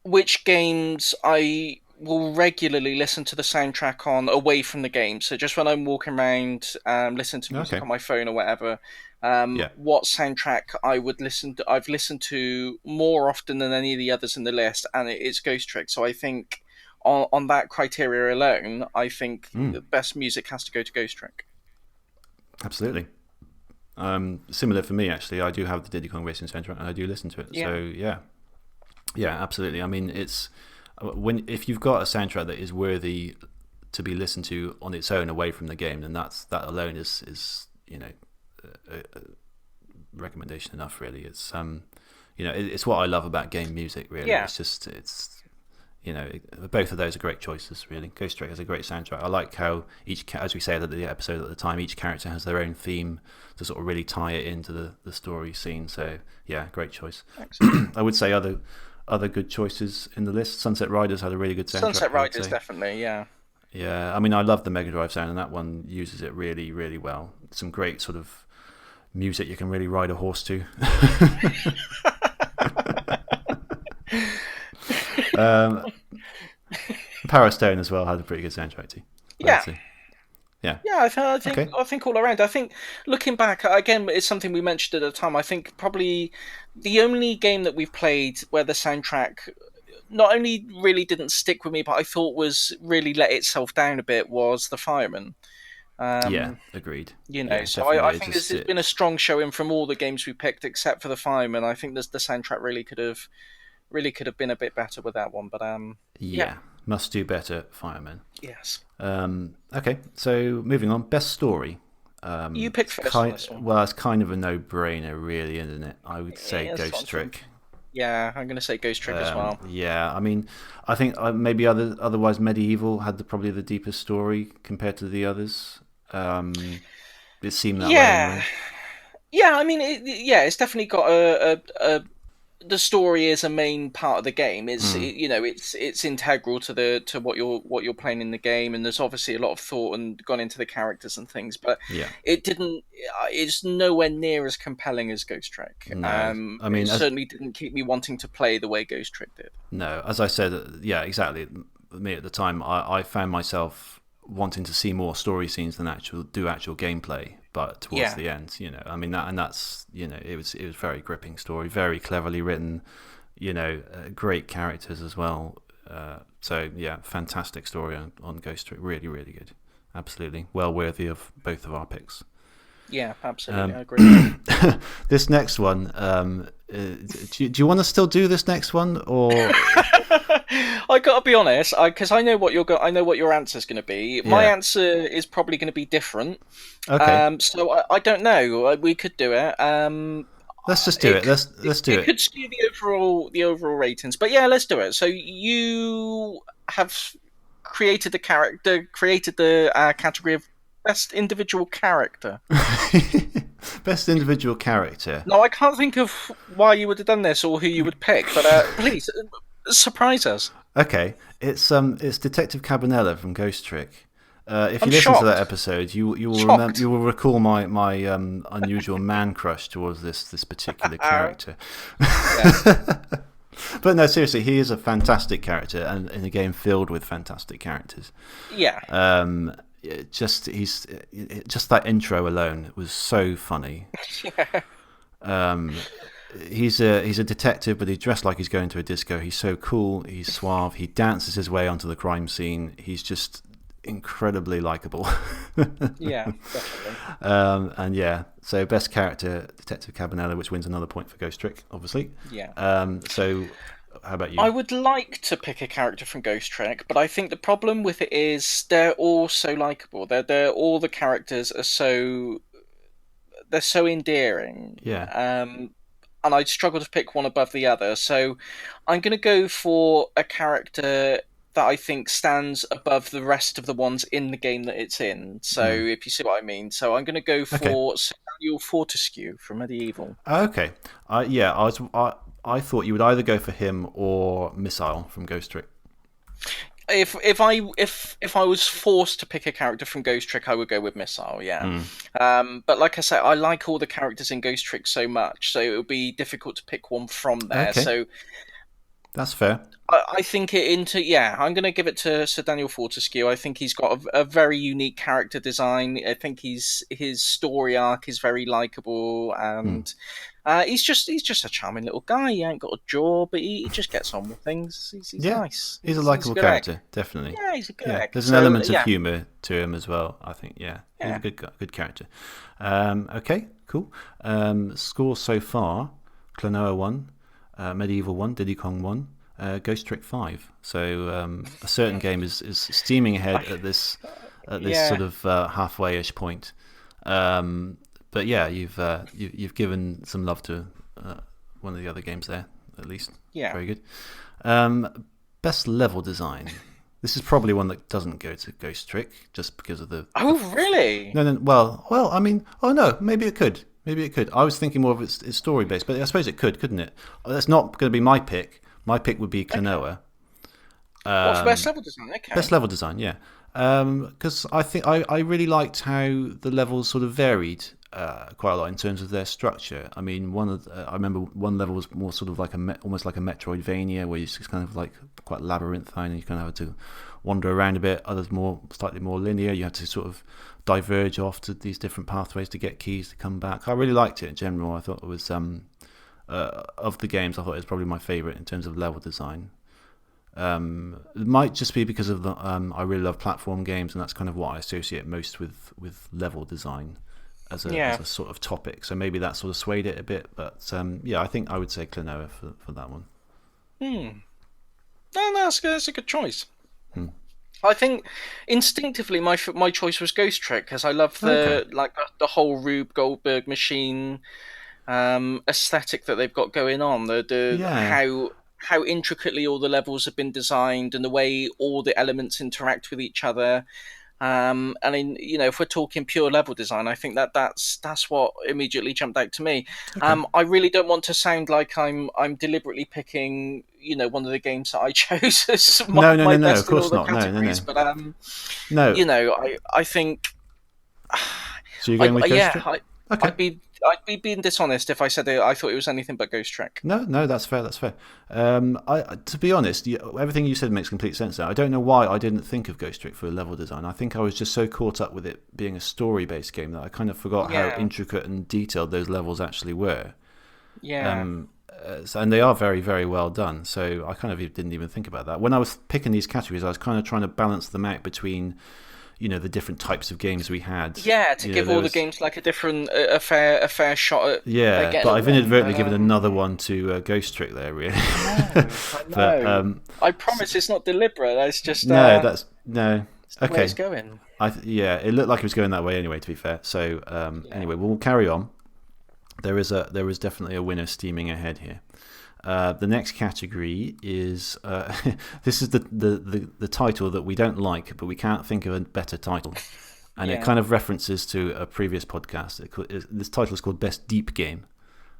Speaker 2: which games I will regularly listen to the soundtrack on away from the game. So just when I'm walking around, listening to music
Speaker 1: Okay.
Speaker 2: on my phone or whatever.
Speaker 1: Yeah.
Speaker 2: What soundtrack I've listened to more often than any of the others in the list, and it's Ghost Trick. So I think on that criteria alone, I think the best music has to go to Ghost Trick.
Speaker 1: Absolutely. Similar for me, actually. I do have the Diddy Kong Racing soundtrack and I do listen to it.
Speaker 2: Yeah.
Speaker 1: So yeah, absolutely. I mean, it's if you've got a soundtrack that is worthy to be listened to on its own away from the game, then that alone is a recommendation enough. Really, it's it's what I love about game music. Really,
Speaker 2: Yeah.
Speaker 1: it's both of those are great choices. Really, Ghost Trick has a great soundtrack. I like how as we said at the episode at the time, each character has their own theme to sort of really tie it into the story scene. So yeah, great choice.
Speaker 2: Excellent.
Speaker 1: I would say other good choices in the list. Sunset Riders had a really good soundtrack.
Speaker 2: Sunset Riders, definitely, yeah.
Speaker 1: Yeah, I mean, I love the Mega Drive sound, and that one uses it really, really well. Some great sort of music you can really ride a horse to. Power Stone as well had a pretty good soundtrack too.
Speaker 2: Yeah.
Speaker 1: Yeah.
Speaker 2: Yeah,
Speaker 1: Okay.
Speaker 2: I think all around. I think looking back again, it's something we mentioned at the time. I think probably the only game that we've played where the soundtrack not only really didn't stick with me, but I thought was really let itself down a bit was the Fireman.
Speaker 1: Yeah, agreed. Yeah,
Speaker 2: So I
Speaker 1: definitely.
Speaker 2: think there's been a strong showing from all the games we picked except for the Fireman. I think the soundtrack really could have been a bit better with that one. But
Speaker 1: yeah, must do better, Fireman.
Speaker 2: yes.
Speaker 1: Okay, so moving on. Best story.
Speaker 2: You picked first on this one.
Speaker 1: Well, it's kind of a no-brainer, really, isn't it? I would say
Speaker 2: Yeah, that's what I'm
Speaker 1: Ghost Trick.
Speaker 2: Yeah, I'm going to say Ghost Trick as well.
Speaker 1: Yeah, I mean, I think maybe otherwise Medieval had probably the deepest story compared to the others. It seemed that way anyway.
Speaker 2: Yeah. I mean, it's definitely got a the story is a main part of the game. It's integral to what you're playing in the game, and there's obviously a lot of thought and gone into the characters and things. But
Speaker 1: Yeah.
Speaker 2: It's nowhere near as compelling as Ghost Trick.
Speaker 1: No, I mean,
Speaker 2: it certainly didn't keep me wanting to play the way Ghost Trick did.
Speaker 1: No, as I said, yeah, exactly. Me at the time, I found myself wanting to see more story scenes than actual gameplay. But towards the end, I mean that's it was very gripping story, very cleverly written, great characters as well. So yeah, fantastic story on Ghost Trick, really, really good, absolutely well worthy of both of our picks.
Speaker 2: Yeah, absolutely, I agree.
Speaker 1: This next one, do you want to still do this next one, or?
Speaker 2: I gotta be honest, because I know what your answer's going to be. My answer is probably going to be different.
Speaker 1: Okay.
Speaker 2: So I don't know. We could do it.
Speaker 1: Let's just do it. Let's do it.
Speaker 2: It could skew the overall ratings, but yeah, let's do it. So you have created the category of best individual character.
Speaker 1: Best individual character.
Speaker 2: No, I can't think of why you would have done this or who you would pick, but please surprise us.
Speaker 1: Okay, it's Detective Cabanela from Ghost Trick. If
Speaker 2: I'm
Speaker 1: you listen to that
Speaker 2: shocked.
Speaker 1: episode, you will
Speaker 2: Shocked.
Speaker 1: you will recall my unusual man crush towards this particular character. But no, seriously, he is a fantastic character, and in a game filled with fantastic characters.
Speaker 2: Yeah.
Speaker 1: Just that intro alone was so funny. He's a detective, but he's dressed like he's going to a disco. He's so cool. He's suave. He dances his way onto the crime scene. He's just incredibly likable.
Speaker 2: Yeah, definitely.
Speaker 1: And yeah, so best character, Detective Cabanela, which wins another point for Ghost Trick, obviously.
Speaker 2: Yeah.
Speaker 1: So how about you?
Speaker 2: I would like to pick a character from Ghost Trick, but I think the problem with it is they're all so likable. They're all the characters are they're so endearing.
Speaker 1: Yeah.
Speaker 2: And I'd struggle to pick one above the other. So I'm going to go for a character that I think stands above the rest of the ones in the game that it's in. So if you see what I mean. So I'm going to go for Sir Daniel Fortescue from Medieval.
Speaker 1: Okay. I thought you would either go for him or Missile from Ghost Trick.
Speaker 2: If I was forced to pick a character from Ghost Trick, I would go with Missile. Yeah. But like I say, I like all the characters in Ghost Trick so much, so it would be difficult to pick one from there.
Speaker 1: Okay.
Speaker 2: So
Speaker 1: that's fair.
Speaker 2: I think I'm going to give it to Sir Daniel Fortescue. I think he's got a very unique character design. I think his story arc is very likable, and he's just a charming little guy. He ain't got a jaw, but he just gets on with things. He's nice.
Speaker 1: He's a likable character, definitely.
Speaker 2: Yeah, he's a good egg.
Speaker 1: There's an element of humour to him as well, I think. Yeah, he's a good character. Okay, cool. Scores so far: Klonoa 1, Medieval 1, Diddy Kong 1. Ghost Trick 5. So a certain game is steaming ahead at this sort of halfway-ish point. But yeah, you've given some love to one of the other games there, at least.
Speaker 2: Yeah.
Speaker 1: Very good. Best level design. This is probably one that doesn't go to Ghost Trick just because of the.
Speaker 2: Oh really?
Speaker 1: No. Well. I mean, no. Maybe it could. I was thinking more of it's story based, but I suppose it could, couldn't it? That's not going to be my pick. My pick would be Klonoa.
Speaker 2: What's best level design? Okay.
Speaker 1: Best level design, yeah. Because I think I really liked how the levels sort of varied quite a lot in terms of their structure. I mean, I remember one level was more sort of like almost like a Metroidvania, where you just kind of like quite labyrinthine, and you kind of had to wander around a bit. Others slightly more linear. You had to sort of diverge off to these different pathways to get keys to come back. I really liked it in general. I thought it was of the games, I thought it was probably my favourite in terms of level design. It might just be because of the I really love platform games, and that's kind of what I associate most with level design as a sort of topic. So maybe that sort of swayed it a bit, but I think I would say Klonoa for that one.
Speaker 2: No, that's a good choice. I think instinctively my choice was Ghost Trick, because I love the whole Rube Goldberg machine aesthetic that they've got going on. How intricately all the levels have been designed, and the way all the elements interact with each other. And if we're talking pure level design, I think that's what immediately jumped out to me. Okay. I really don't want to sound like I'm deliberately picking one of the games that I chose as my best
Speaker 1: of course
Speaker 2: in all the
Speaker 1: not.
Speaker 2: categories.
Speaker 1: No.
Speaker 2: But I think.
Speaker 1: So you're going with Ghost Trick?
Speaker 2: Okay. I'd be being dishonest if I said I thought it was anything but Ghost Trick.
Speaker 1: No, that's fair. To be honest, everything you said makes complete sense now. I don't know why I didn't think of Ghost Trick for level design. I think I was just so caught up with it being a story-based game that I kind of forgot how intricate and detailed those levels actually were.
Speaker 2: Yeah.
Speaker 1: And they are very, very well done. So I kind of didn't even think about that. When I was picking these categories, I was kind of trying to balance them out between the different types of games we had.
Speaker 2: Yeah, to give all the games like a fair shot at.
Speaker 1: Yeah, but I've inadvertently given another one to Ghost Trick there, really.
Speaker 2: I know. But, I promise it's not deliberate. It's just
Speaker 1: no.
Speaker 2: It's
Speaker 1: okay.
Speaker 2: Where it's going.
Speaker 1: It looked like it was going that way anyway. To be fair, so anyway, we'll carry on. There is definitely a winner steaming ahead here. The next category is this is the title that we don't like, but we can't think of a better title. and it kind of references to a previous podcast. This title is called Best Deep Game.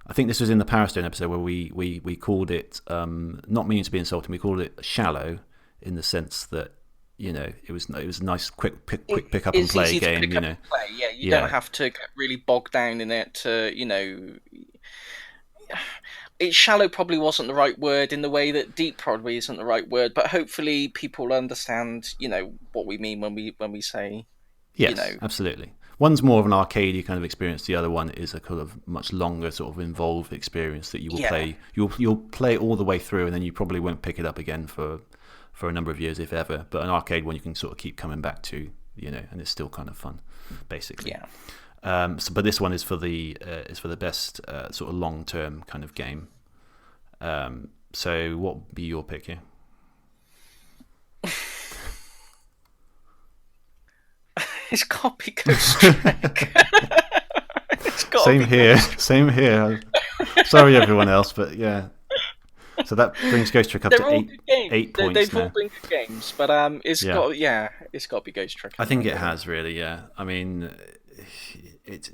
Speaker 1: I think this was in the Power Stone episode where we called it, not meaning to be insulting, we called it shallow in the sense that, it was a nice quick pick up and play game.
Speaker 2: Yeah, you don't have to get really bogged down in it. It's shallow probably wasn't the right word in the way that deep probably isn't the right word, but hopefully people understand, what we mean when we say.
Speaker 1: Yes, absolutely. One's more of an arcadey kind of experience. The other one is a kind of much longer sort of involved experience that you will play. You'll play all the way through, and then you probably won't pick it up again for a number of years, if ever. But an arcade one you can sort of keep coming back to, and it's still kind of fun, basically.
Speaker 2: Yeah.
Speaker 1: But this one is for the best sort of long term kind of game. So what would be your pick here?
Speaker 2: It's got to be Ghost Trick.
Speaker 1: Same here. Sorry, everyone else, but yeah. So that brings Ghost Trick up to 8 points.
Speaker 2: They've
Speaker 1: now.
Speaker 2: all been good games, but it's got to be Ghost Trick.
Speaker 1: I think it has really, yeah. I mean, it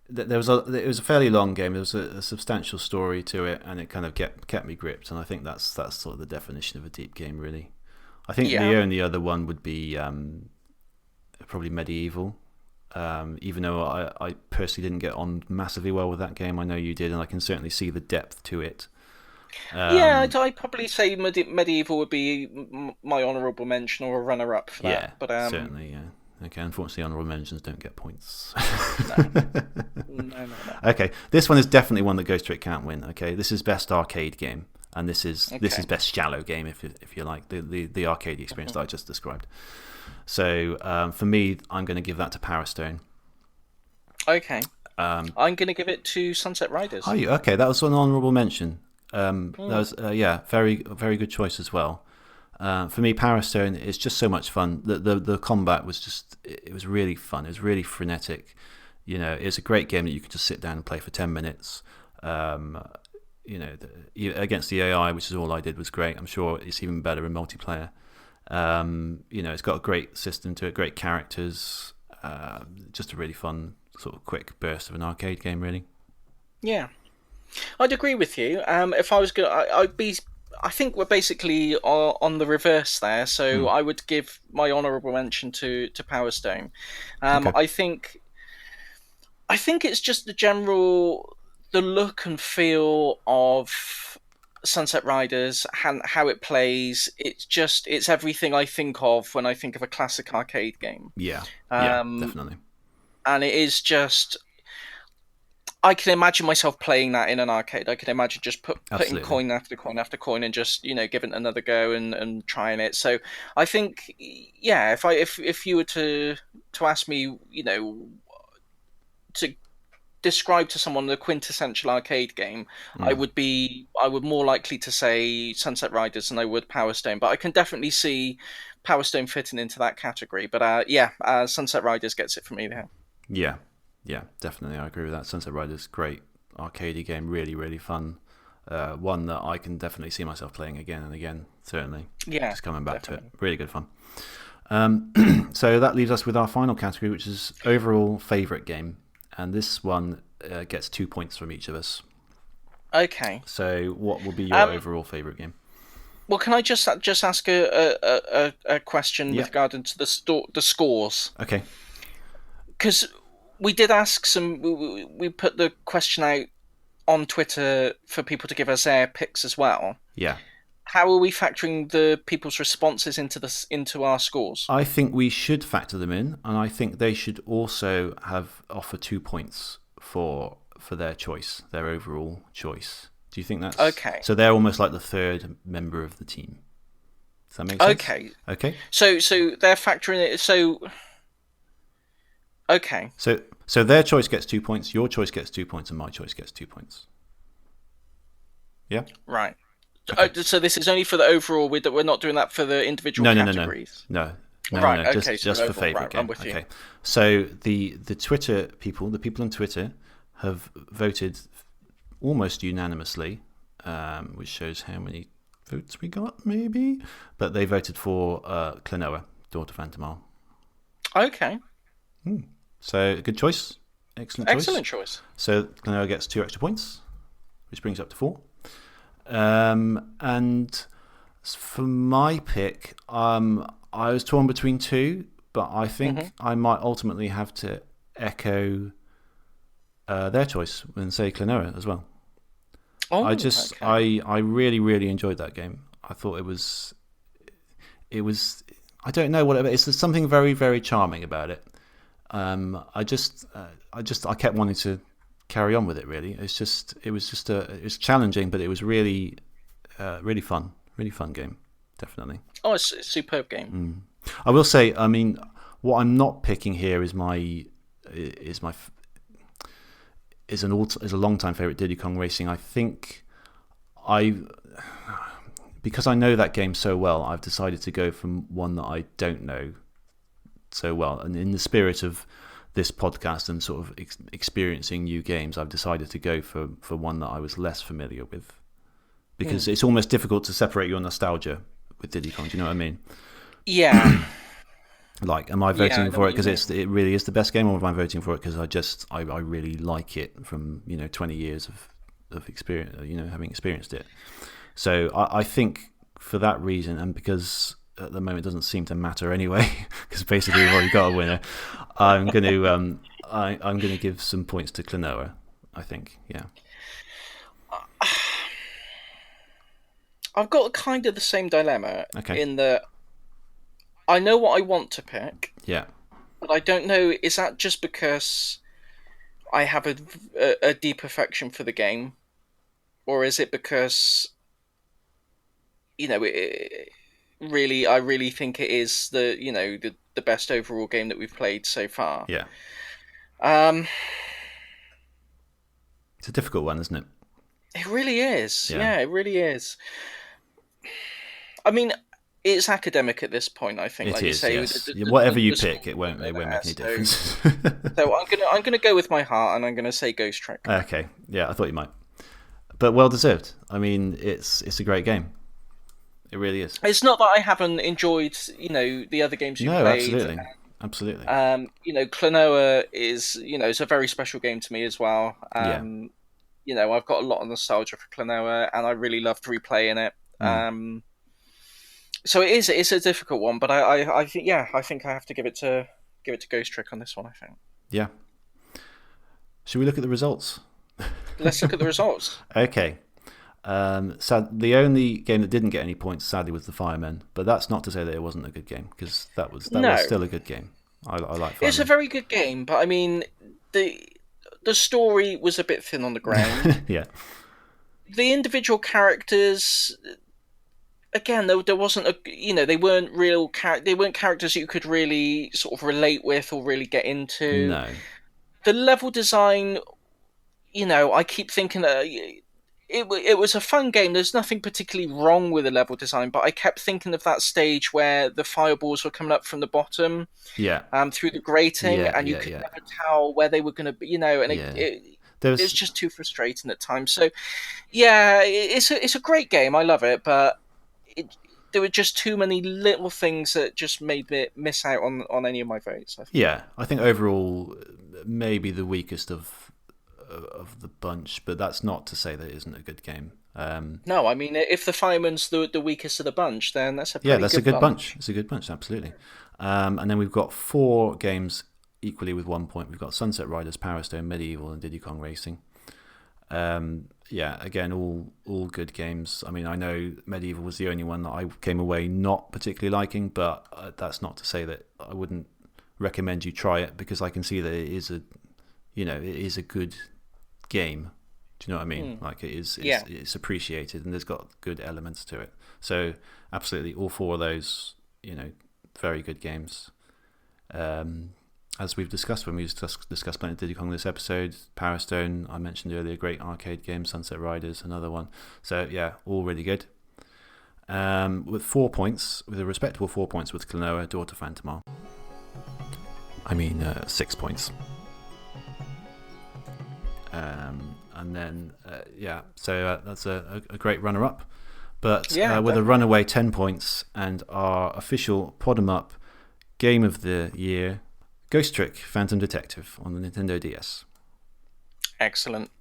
Speaker 1: was a fairly long game. There was a substantial story to it, and it kind of kept me gripped. And I think that's sort of the definition of a deep game, really. I think the only other one would be probably Medieval. Even though I personally didn't get on massively well with that game, I know you did, and I can certainly see the depth to it.
Speaker 2: I'd probably say Medieval would be my honourable mention or a runner-up for that.
Speaker 1: Yeah,
Speaker 2: but
Speaker 1: certainly, yeah. Okay, unfortunately, honourable mentions don't get points.
Speaker 2: No.
Speaker 1: Okay, this one is definitely one that Ghost Trick can't win. Okay, this is best arcade game, and this is best shallow game, if you like, the arcade experience that I just described. So for me, I'm going to give that to Power Stone.
Speaker 2: Okay. I'm going to give it to Sunset Riders.
Speaker 1: Are you? Okay, that was an honourable mention. That was very very good choice as well. For me, Power Stone is just so much fun. The combat was it was really fun. It was really frenetic. It's a great game that you could just sit down and play for 10 minutes. Against the AI, which is all I did, was great. I'm sure it's even better in multiplayer. It's got a great system to it, great characters. Just a really fun sort of quick burst of an arcade game, really.
Speaker 2: Yeah, I'd agree with you. If I was going, I think we're basically on the reverse there. So I would give my honourable mention to Power Stone.
Speaker 1: Okay.
Speaker 2: I think it's just the look and feel of Sunset Riders and how it plays. It's everything I think of when I think of a classic arcade game.
Speaker 1: Yeah, definitely.
Speaker 2: And it is just, I can imagine myself playing that in an arcade. I can imagine just putting coin after coin after coin and just giving it another go and trying it. So I think if you were to ask me to describe to someone the quintessential arcade game, I would more likely to say Sunset Riders than I would Power Stone. But I can definitely see Power Stone fitting into that category. But Sunset Riders gets it for me there.
Speaker 1: Yeah, definitely. I agree with that. Sunset Riders, great arcadey game, really, really fun. One that I can definitely see myself playing again and again, certainly.
Speaker 2: Yeah,
Speaker 1: just coming back to it. Really good fun. So that leaves us with our final category, which is overall favourite game. And this one gets 2 points from each of us.
Speaker 2: Okay.
Speaker 1: So what will be your overall favourite game?
Speaker 2: Well, can I just ask a question with regard to the scores?
Speaker 1: Okay.
Speaker 2: Because we did ask we put the question out on Twitter for people to give us their picks as well.
Speaker 1: Yeah.
Speaker 2: How are we factoring the people's responses into our scores?
Speaker 1: I think we should factor them in, and I think they should also offer 2 points for their choice, their overall choice. Do you think that's
Speaker 2: okay? So
Speaker 1: they're almost like the third member of the team. Does that make sense? Okay.
Speaker 2: So they're factoring it. So okay.
Speaker 1: So their choice gets 2 points, your choice gets 2 points, and my choice gets 2 points. Yeah.
Speaker 2: Right.
Speaker 1: Okay.
Speaker 2: So this is only for the overall. We're not doing that for the individual categories.
Speaker 1: No.
Speaker 2: Right. Okay.
Speaker 1: Just for favourite game.
Speaker 2: I'm with you.
Speaker 1: Okay. So the Twitter people, the people on Twitter, have voted almost unanimously, which shows how many votes we got, maybe. But they voted for Klonoa, Daughter Phantom.
Speaker 2: Okay.
Speaker 1: So good choice. Excellent choice.
Speaker 2: Excellent choice.
Speaker 1: So Glenora gets 2 extra points, which brings it up to 4. And for my pick, I was torn between 2, but I think I might ultimately have to echo their choice and say Glenora as well.
Speaker 2: Oh,
Speaker 1: I really, really enjoyed that game. I thought it was, I don't know what it is. There's something very, very charming about it. I kept wanting to carry on with it. Really, it was challenging, but it was really, really fun game, definitely.
Speaker 2: Oh, it's a superb game.
Speaker 1: I will say, I mean, what I'm not picking here is a long time favorite, Diddy Kong Racing. I think because I know that game so well, I've decided to go from one that I don't know so well. And in the spirit of this podcast and sort of experiencing new games, I've decided to go for one that I was less familiar with, because it's almost difficult to separate your nostalgia with Diddy Kong. Do you know what I mean?
Speaker 2: Yeah.
Speaker 1: Like, am I voting for it because it really is the best game, or am I voting for it because I really like it from 20 years of experience, having experienced it. So I think for that reason, and because at the moment it doesn't seem to matter anyway, because basically we've already got a winner, I'm going to give some points to Klonoa. I think, yeah.
Speaker 2: I've got kind of the same dilemma in that I know what I want to pick.
Speaker 1: Yeah.
Speaker 2: But I don't know, is that just because I have a deep affection for the game? Or is it because, I really think it is the best overall game that we've played so far?
Speaker 1: Yeah. It's a difficult one, isn't it?
Speaker 2: It really is. Yeah, it really is. I mean, it's academic at this point, I think.
Speaker 1: It
Speaker 2: like
Speaker 1: is,
Speaker 2: you say,
Speaker 1: yes. Whatever you pick, it won't make any difference.
Speaker 2: So I'm gonna go with my heart, and I'm gonna say Ghost Trick.
Speaker 1: Okay, yeah, I thought you might, but well deserved. I mean, it's a great game. It really is.
Speaker 2: It's not that I haven't enjoyed, the other games you've played.
Speaker 1: No, absolutely.
Speaker 2: Klonoa is, it's a very special game to me as well. I've got a lot of nostalgia for Klonoa, and I really loved replaying it. So it's a difficult one, but I think I have to give it to Ghost Trick on this one. I think.
Speaker 1: Yeah. Should we look at the results?
Speaker 2: Let's look at the results.
Speaker 1: Okay. The only game that didn't get any points, sadly, was the Firemen. But that's not to say that it wasn't a good game, because that was still a good game. I like Firemen.
Speaker 2: It's a very good game, but I mean, the story was a bit thin on the ground.
Speaker 1: Yeah.
Speaker 2: The individual characters, again, there wasn't they weren't they weren't characters you could really sort of relate with or really get into.
Speaker 1: No.
Speaker 2: The level design, I keep thinking that it was a fun game. There's nothing particularly wrong with the level design, but I kept thinking of that stage where the fireballs were coming up from the bottom, through the grating, and you could never tell where they were going to be, it's just too frustrating at times. So, yeah, it's a great game. I love it, but there were just too many little things that just made me miss out on any of my votes.
Speaker 1: I think overall maybe the weakest of the bunch, but that's not to say that it isn't a good game.
Speaker 2: No, I mean, if the Fireman's the weakest of the bunch, then that's a
Speaker 1: good bunch. It's a good bunch, absolutely. And then we've got 4 games equally with 1 point. We've got Sunset Riders, Power Stone, Medieval, and Diddy Kong Racing. Again, all good games. I mean, I know Medieval was the only one that I came away not particularly liking, but that's not to say that I wouldn't recommend you try it, because I can see that it is a good game. Do you know what I mean? Like it's appreciated, and there's got good elements to it. So absolutely, all 4 of those, very good games. As we've discussed when we discussed playing Diddy Kong this episode, Power Stone, I mentioned earlier, great arcade game. Sunset Riders, another one. So yeah, all really good. With 4 points, with a respectable 4 points with Klonoa, Daughter Phantomar. 6 points. And then, so that's a great runner-up. But with a runaway 10 points and our official Pod 'em Up Game of the Year, Ghost Trick Phantom Detective on the Nintendo DS.
Speaker 2: Excellent.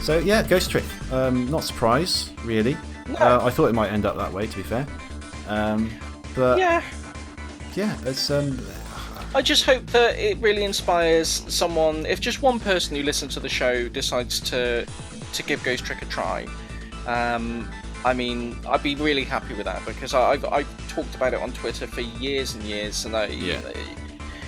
Speaker 1: So yeah, Ghost Trick. Not surprised, really.
Speaker 2: No.
Speaker 1: I thought it might end up that way, to be fair. But
Speaker 2: Yeah.
Speaker 1: It's
Speaker 2: I just hope that it really inspires someone. If just one person who listens to the show decides to give Ghost Trick a try, I mean, I'd be really happy with that, because I've talked about it on Twitter for years and years, and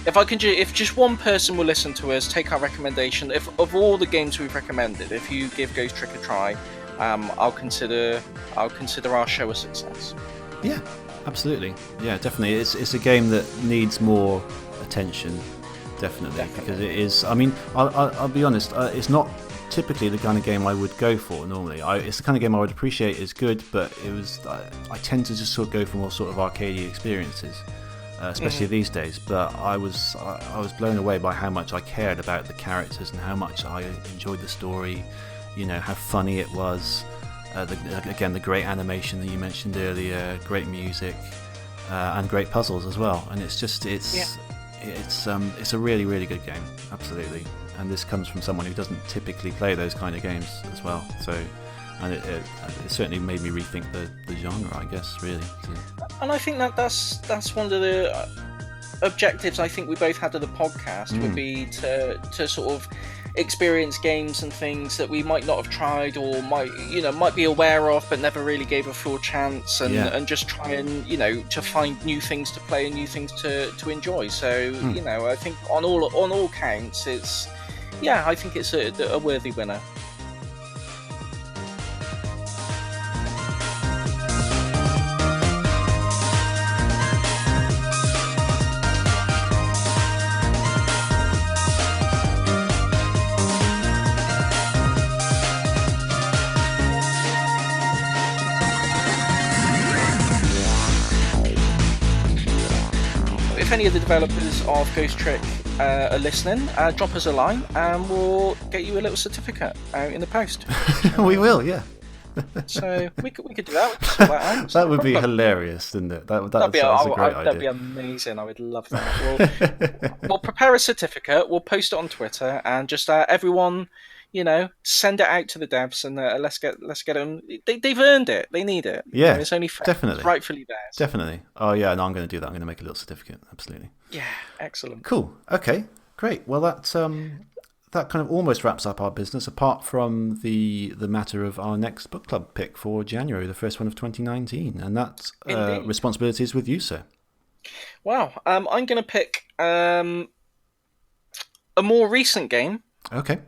Speaker 2: if just one person will listen to us, take our recommendation, if of all the games we've recommended, if you give Ghost Trick a try, I'll consider our show a success.
Speaker 1: Yeah, absolutely. Yeah, definitely. It's a game that needs more attention, definitely. Because it is. I mean, I'll be honest. It's not typically the kind of game I would go for normally. It's the kind of game I would appreciate is good, but I tend to just sort of go for more sort of arcadey experiences. Especially these days, but I was blown away by how much I cared about the characters and how much I enjoyed the story. You know, how funny it was. The great animation that you mentioned earlier, great music, and great puzzles as well. And it's a really, really good game, absolutely. And this comes from someone who doesn't typically play those kind of games as well. So. And it certainly made me rethink the genre, I guess, really.
Speaker 2: And I think that's one of the objectives I think we both had of the podcast would be to sort of experience games and things that we might not have tried or might be aware of but never really gave a full chance, and just try and to find new things to play and new things to enjoy. So I think on all counts, I think it's a worthy winner. If any of the developers of Ghost Trick are listening, drop us a line and we'll get you a little certificate out in the post.
Speaker 1: We will, yeah.
Speaker 2: So we could do that. We could sort that out.
Speaker 1: That would be hilarious, wouldn't it? That's a great idea.
Speaker 2: That'd be amazing. I would love that. We'll prepare a certificate. We'll post it on Twitter, and just everyone, send it out to the devs, and let's get them. They've earned it. They need it.
Speaker 1: Yeah,
Speaker 2: it's only fair.
Speaker 1: Definitely,
Speaker 2: it's rightfully theirs.
Speaker 1: Definitely. Oh yeah, no, I'm going to do that. I'm going to make a little certificate. Absolutely.
Speaker 2: Yeah, excellent.
Speaker 1: Cool. Okay, great. Well, that kind of almost wraps up our business, apart from the matter of our next book club pick for January, the first one of 2019, and that's responsibilities with you, sir.
Speaker 2: Wow. I'm going to pick a more recent game.
Speaker 1: Okay.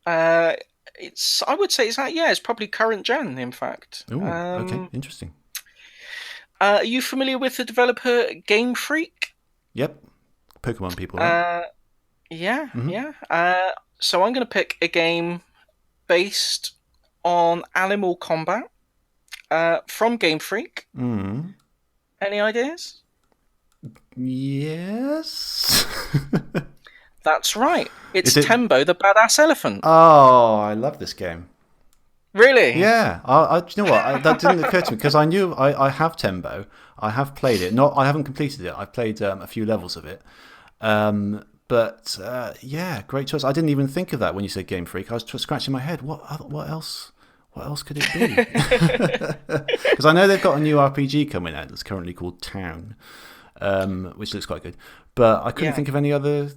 Speaker 2: I would say it's probably current gen, in fact.
Speaker 1: Ooh, okay, interesting.
Speaker 2: Are you familiar with the developer Game Freak?
Speaker 1: Yep. Pokemon people, right?
Speaker 2: Yeah. So I'm going to pick a game based on animal combat from Game Freak. Any ideas?
Speaker 1: Yes.
Speaker 2: That's right. It's Tembo the Badass Elephant.
Speaker 1: Oh, I love this game.
Speaker 2: Really?
Speaker 1: Yeah. Do you know what? That didn't occur to me because I knew I have Tembo. I have played it. I haven't completed it. I've played a few levels of it. But great choice. I didn't even think of that when you said Game Freak. I was scratching my head. What else? What else could it be? Because I know they've got a new RPG coming out that's currently called Town, which looks quite good. But I couldn't think of any other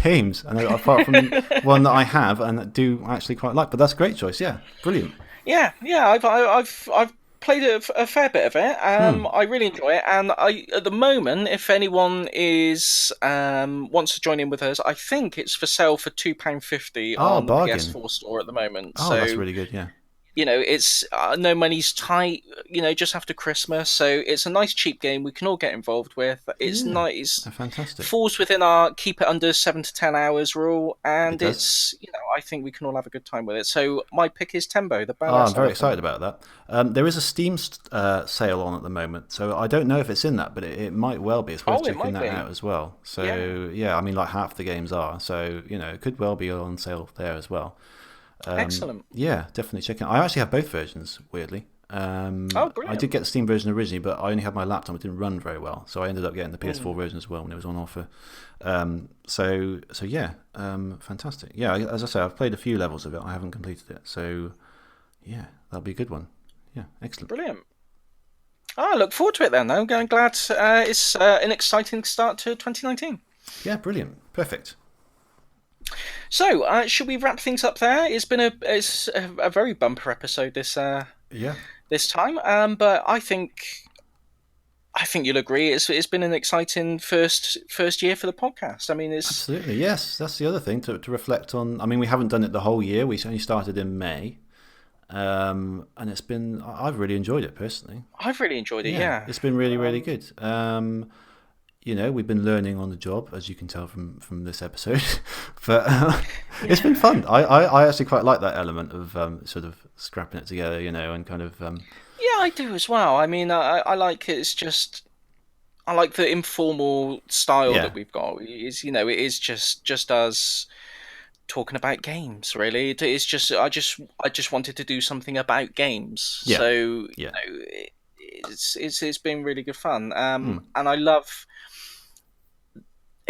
Speaker 1: games, apart from one that I have and that do actually quite like. But that's a great choice. Yeah, brilliant.
Speaker 2: Yeah. I've played a fair bit of it. I really enjoy it, and at the moment, if anyone wants to join in with us, I think it's for sale for £2.50 on the PS4 store at the moment.
Speaker 1: Oh, that's really good. Yeah.
Speaker 2: it's no money's tight. Just after Christmas, so it's a nice cheap game we can all get involved with. It's
Speaker 1: Yeah.
Speaker 2: nice.
Speaker 1: Fantastic.
Speaker 2: Falls within our keep it under 7 to 10 hours rule, and
Speaker 1: It does.
Speaker 2: it's I think we can all have a good time with it. So my pick is Tembo, the badass.
Speaker 1: I'm very
Speaker 2: elephant.
Speaker 1: excited about that. There is a Steam sale on at the moment, so I don't know if it's in that, but it might well be. It's worth
Speaker 2: It
Speaker 1: checking
Speaker 2: might
Speaker 1: that
Speaker 2: be.
Speaker 1: out as well. So yeah, I mean, like half the games are, so it could well be on sale there as well.
Speaker 2: Excellent.
Speaker 1: Yeah, definitely check it out. I actually have both versions, weirdly.
Speaker 2: Brilliant.
Speaker 1: I did get the Steam version originally, but I only had my laptop. It didn't run very well, so I ended up getting the PS4 version as well when it was on offer. So yeah, fantastic. Yeah, as I say, I've played a few levels of it. I haven't completed it, so yeah, that'll be a good one. Yeah, excellent.
Speaker 2: Brilliant. I look forward to it then. I'm glad it's an exciting start to 2019.
Speaker 1: Yeah, brilliant, perfect.
Speaker 2: So, should we wrap things up there? It's been a very bumper episode this time, but I think you'll agree it's been an exciting first year for the podcast. I mean, it's
Speaker 1: absolutely, yes. That's the other thing to reflect on. I mean, we haven't done it the whole year. We only started in May, and I've really enjoyed it personally.
Speaker 2: I've really enjoyed it. Yeah.
Speaker 1: It's been really, really good. We've been learning on the job, as you can tell from this episode, but it's been fun. I actually quite like that element of sort of scrapping it together, and kind of.
Speaker 2: Yeah, I do as well. I mean, I like it. It's just I like the informal style that we've got. It is just us talking about games. Really, it's just I just wanted to do something about games.
Speaker 1: Yeah.
Speaker 2: So it's been really good fun. And I love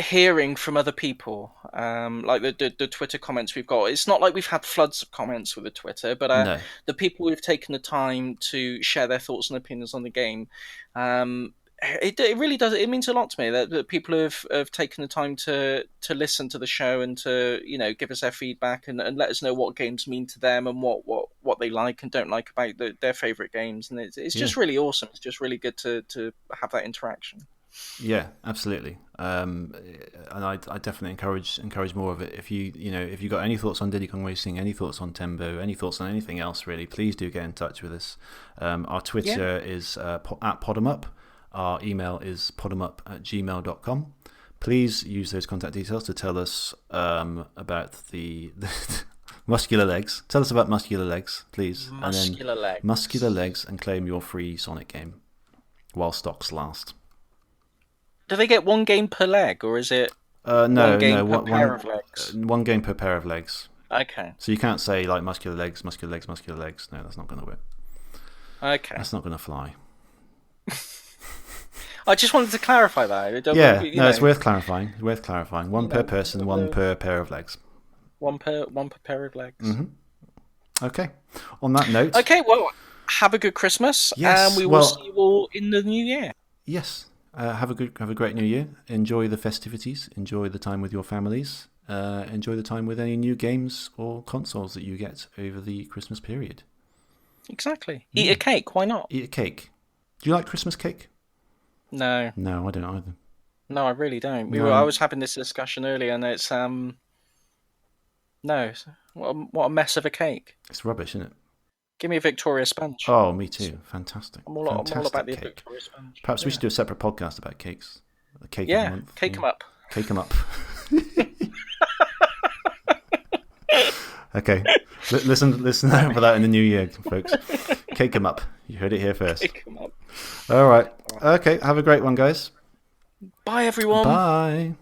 Speaker 2: hearing from other people, like the Twitter comments we've got. It's not like we've had floods of comments with the Twitter, but the people who've taken the time to share their thoughts and opinions on the game, it really does. It means a lot to me that people have taken the time to listen to the show and to give us their feedback and let us know what games mean to them and what they like and don't like about their favorite games. And it's just really awesome. It's just really good to have that interaction.
Speaker 1: Yeah, absolutely. And I definitely encourage more of it. If you got any thoughts on Diddy Kong Racing, any thoughts on Tembo, any thoughts on anything else, really, please do get in touch with us. Our Twitter is at Podemup. Our email is podemup@gmail.com. Please use those contact details to tell us about the muscular legs. Tell us about muscular legs, please. Muscular legs, and claim your free Sonic game while stocks last.
Speaker 2: Do they get one game per leg, or is it
Speaker 1: one game
Speaker 2: per pair of legs?
Speaker 1: One game per pair of legs.
Speaker 2: Okay.
Speaker 1: So you can't say like muscular legs, muscular legs, muscular legs. No, that's not going to work.
Speaker 2: Okay.
Speaker 1: That's not going to fly.
Speaker 2: I just wanted to clarify that.
Speaker 1: It's worth clarifying. One per person, one per pair of legs.
Speaker 2: One per pair of legs.
Speaker 1: Mm-hmm. Okay. On that note.
Speaker 2: Okay. Well, have a good Christmas, and we will see you all in the new year.
Speaker 1: Yes. Have a great new year. Enjoy the festivities. Enjoy the time with your families. Enjoy the time with any new games or consoles that you get over the Christmas period.
Speaker 2: Exactly. Eat a cake. Why not?
Speaker 1: Eat a cake. Do you like Christmas cake?
Speaker 2: No.
Speaker 1: No, I don't either.
Speaker 2: No, I really don't. I was having this discussion earlier, and it's no. What a mess of a cake.
Speaker 1: It's rubbish, isn't it?
Speaker 2: Give me a Victoria sponge.
Speaker 1: Oh, me too. Fantastic.
Speaker 2: I'm all about the
Speaker 1: cake.
Speaker 2: Victoria sponge.
Speaker 1: Perhaps we should do a separate podcast about cakes. The cake of the month.
Speaker 2: Cake 'em up.
Speaker 1: Cake 'em up. Okay. Listen out for that in the new year, folks. Cake 'em up. You heard it here first.
Speaker 2: Cake 'em up.
Speaker 1: All right. Okay. Have a great one, guys.
Speaker 2: Bye, everyone.
Speaker 1: Bye.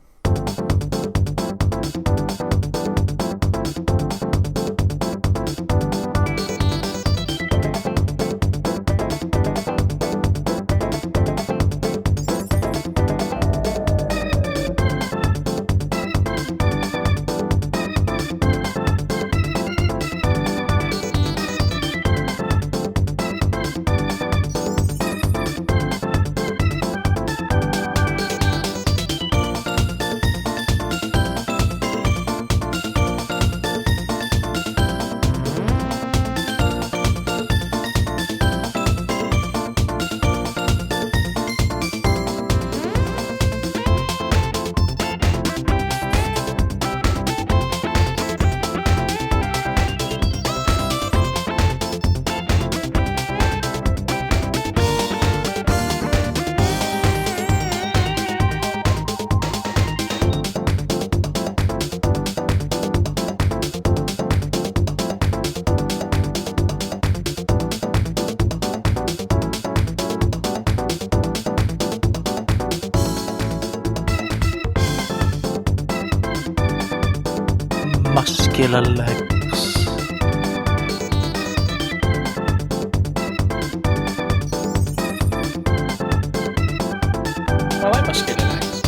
Speaker 4: muscular legs.
Speaker 2: I like muscular legs.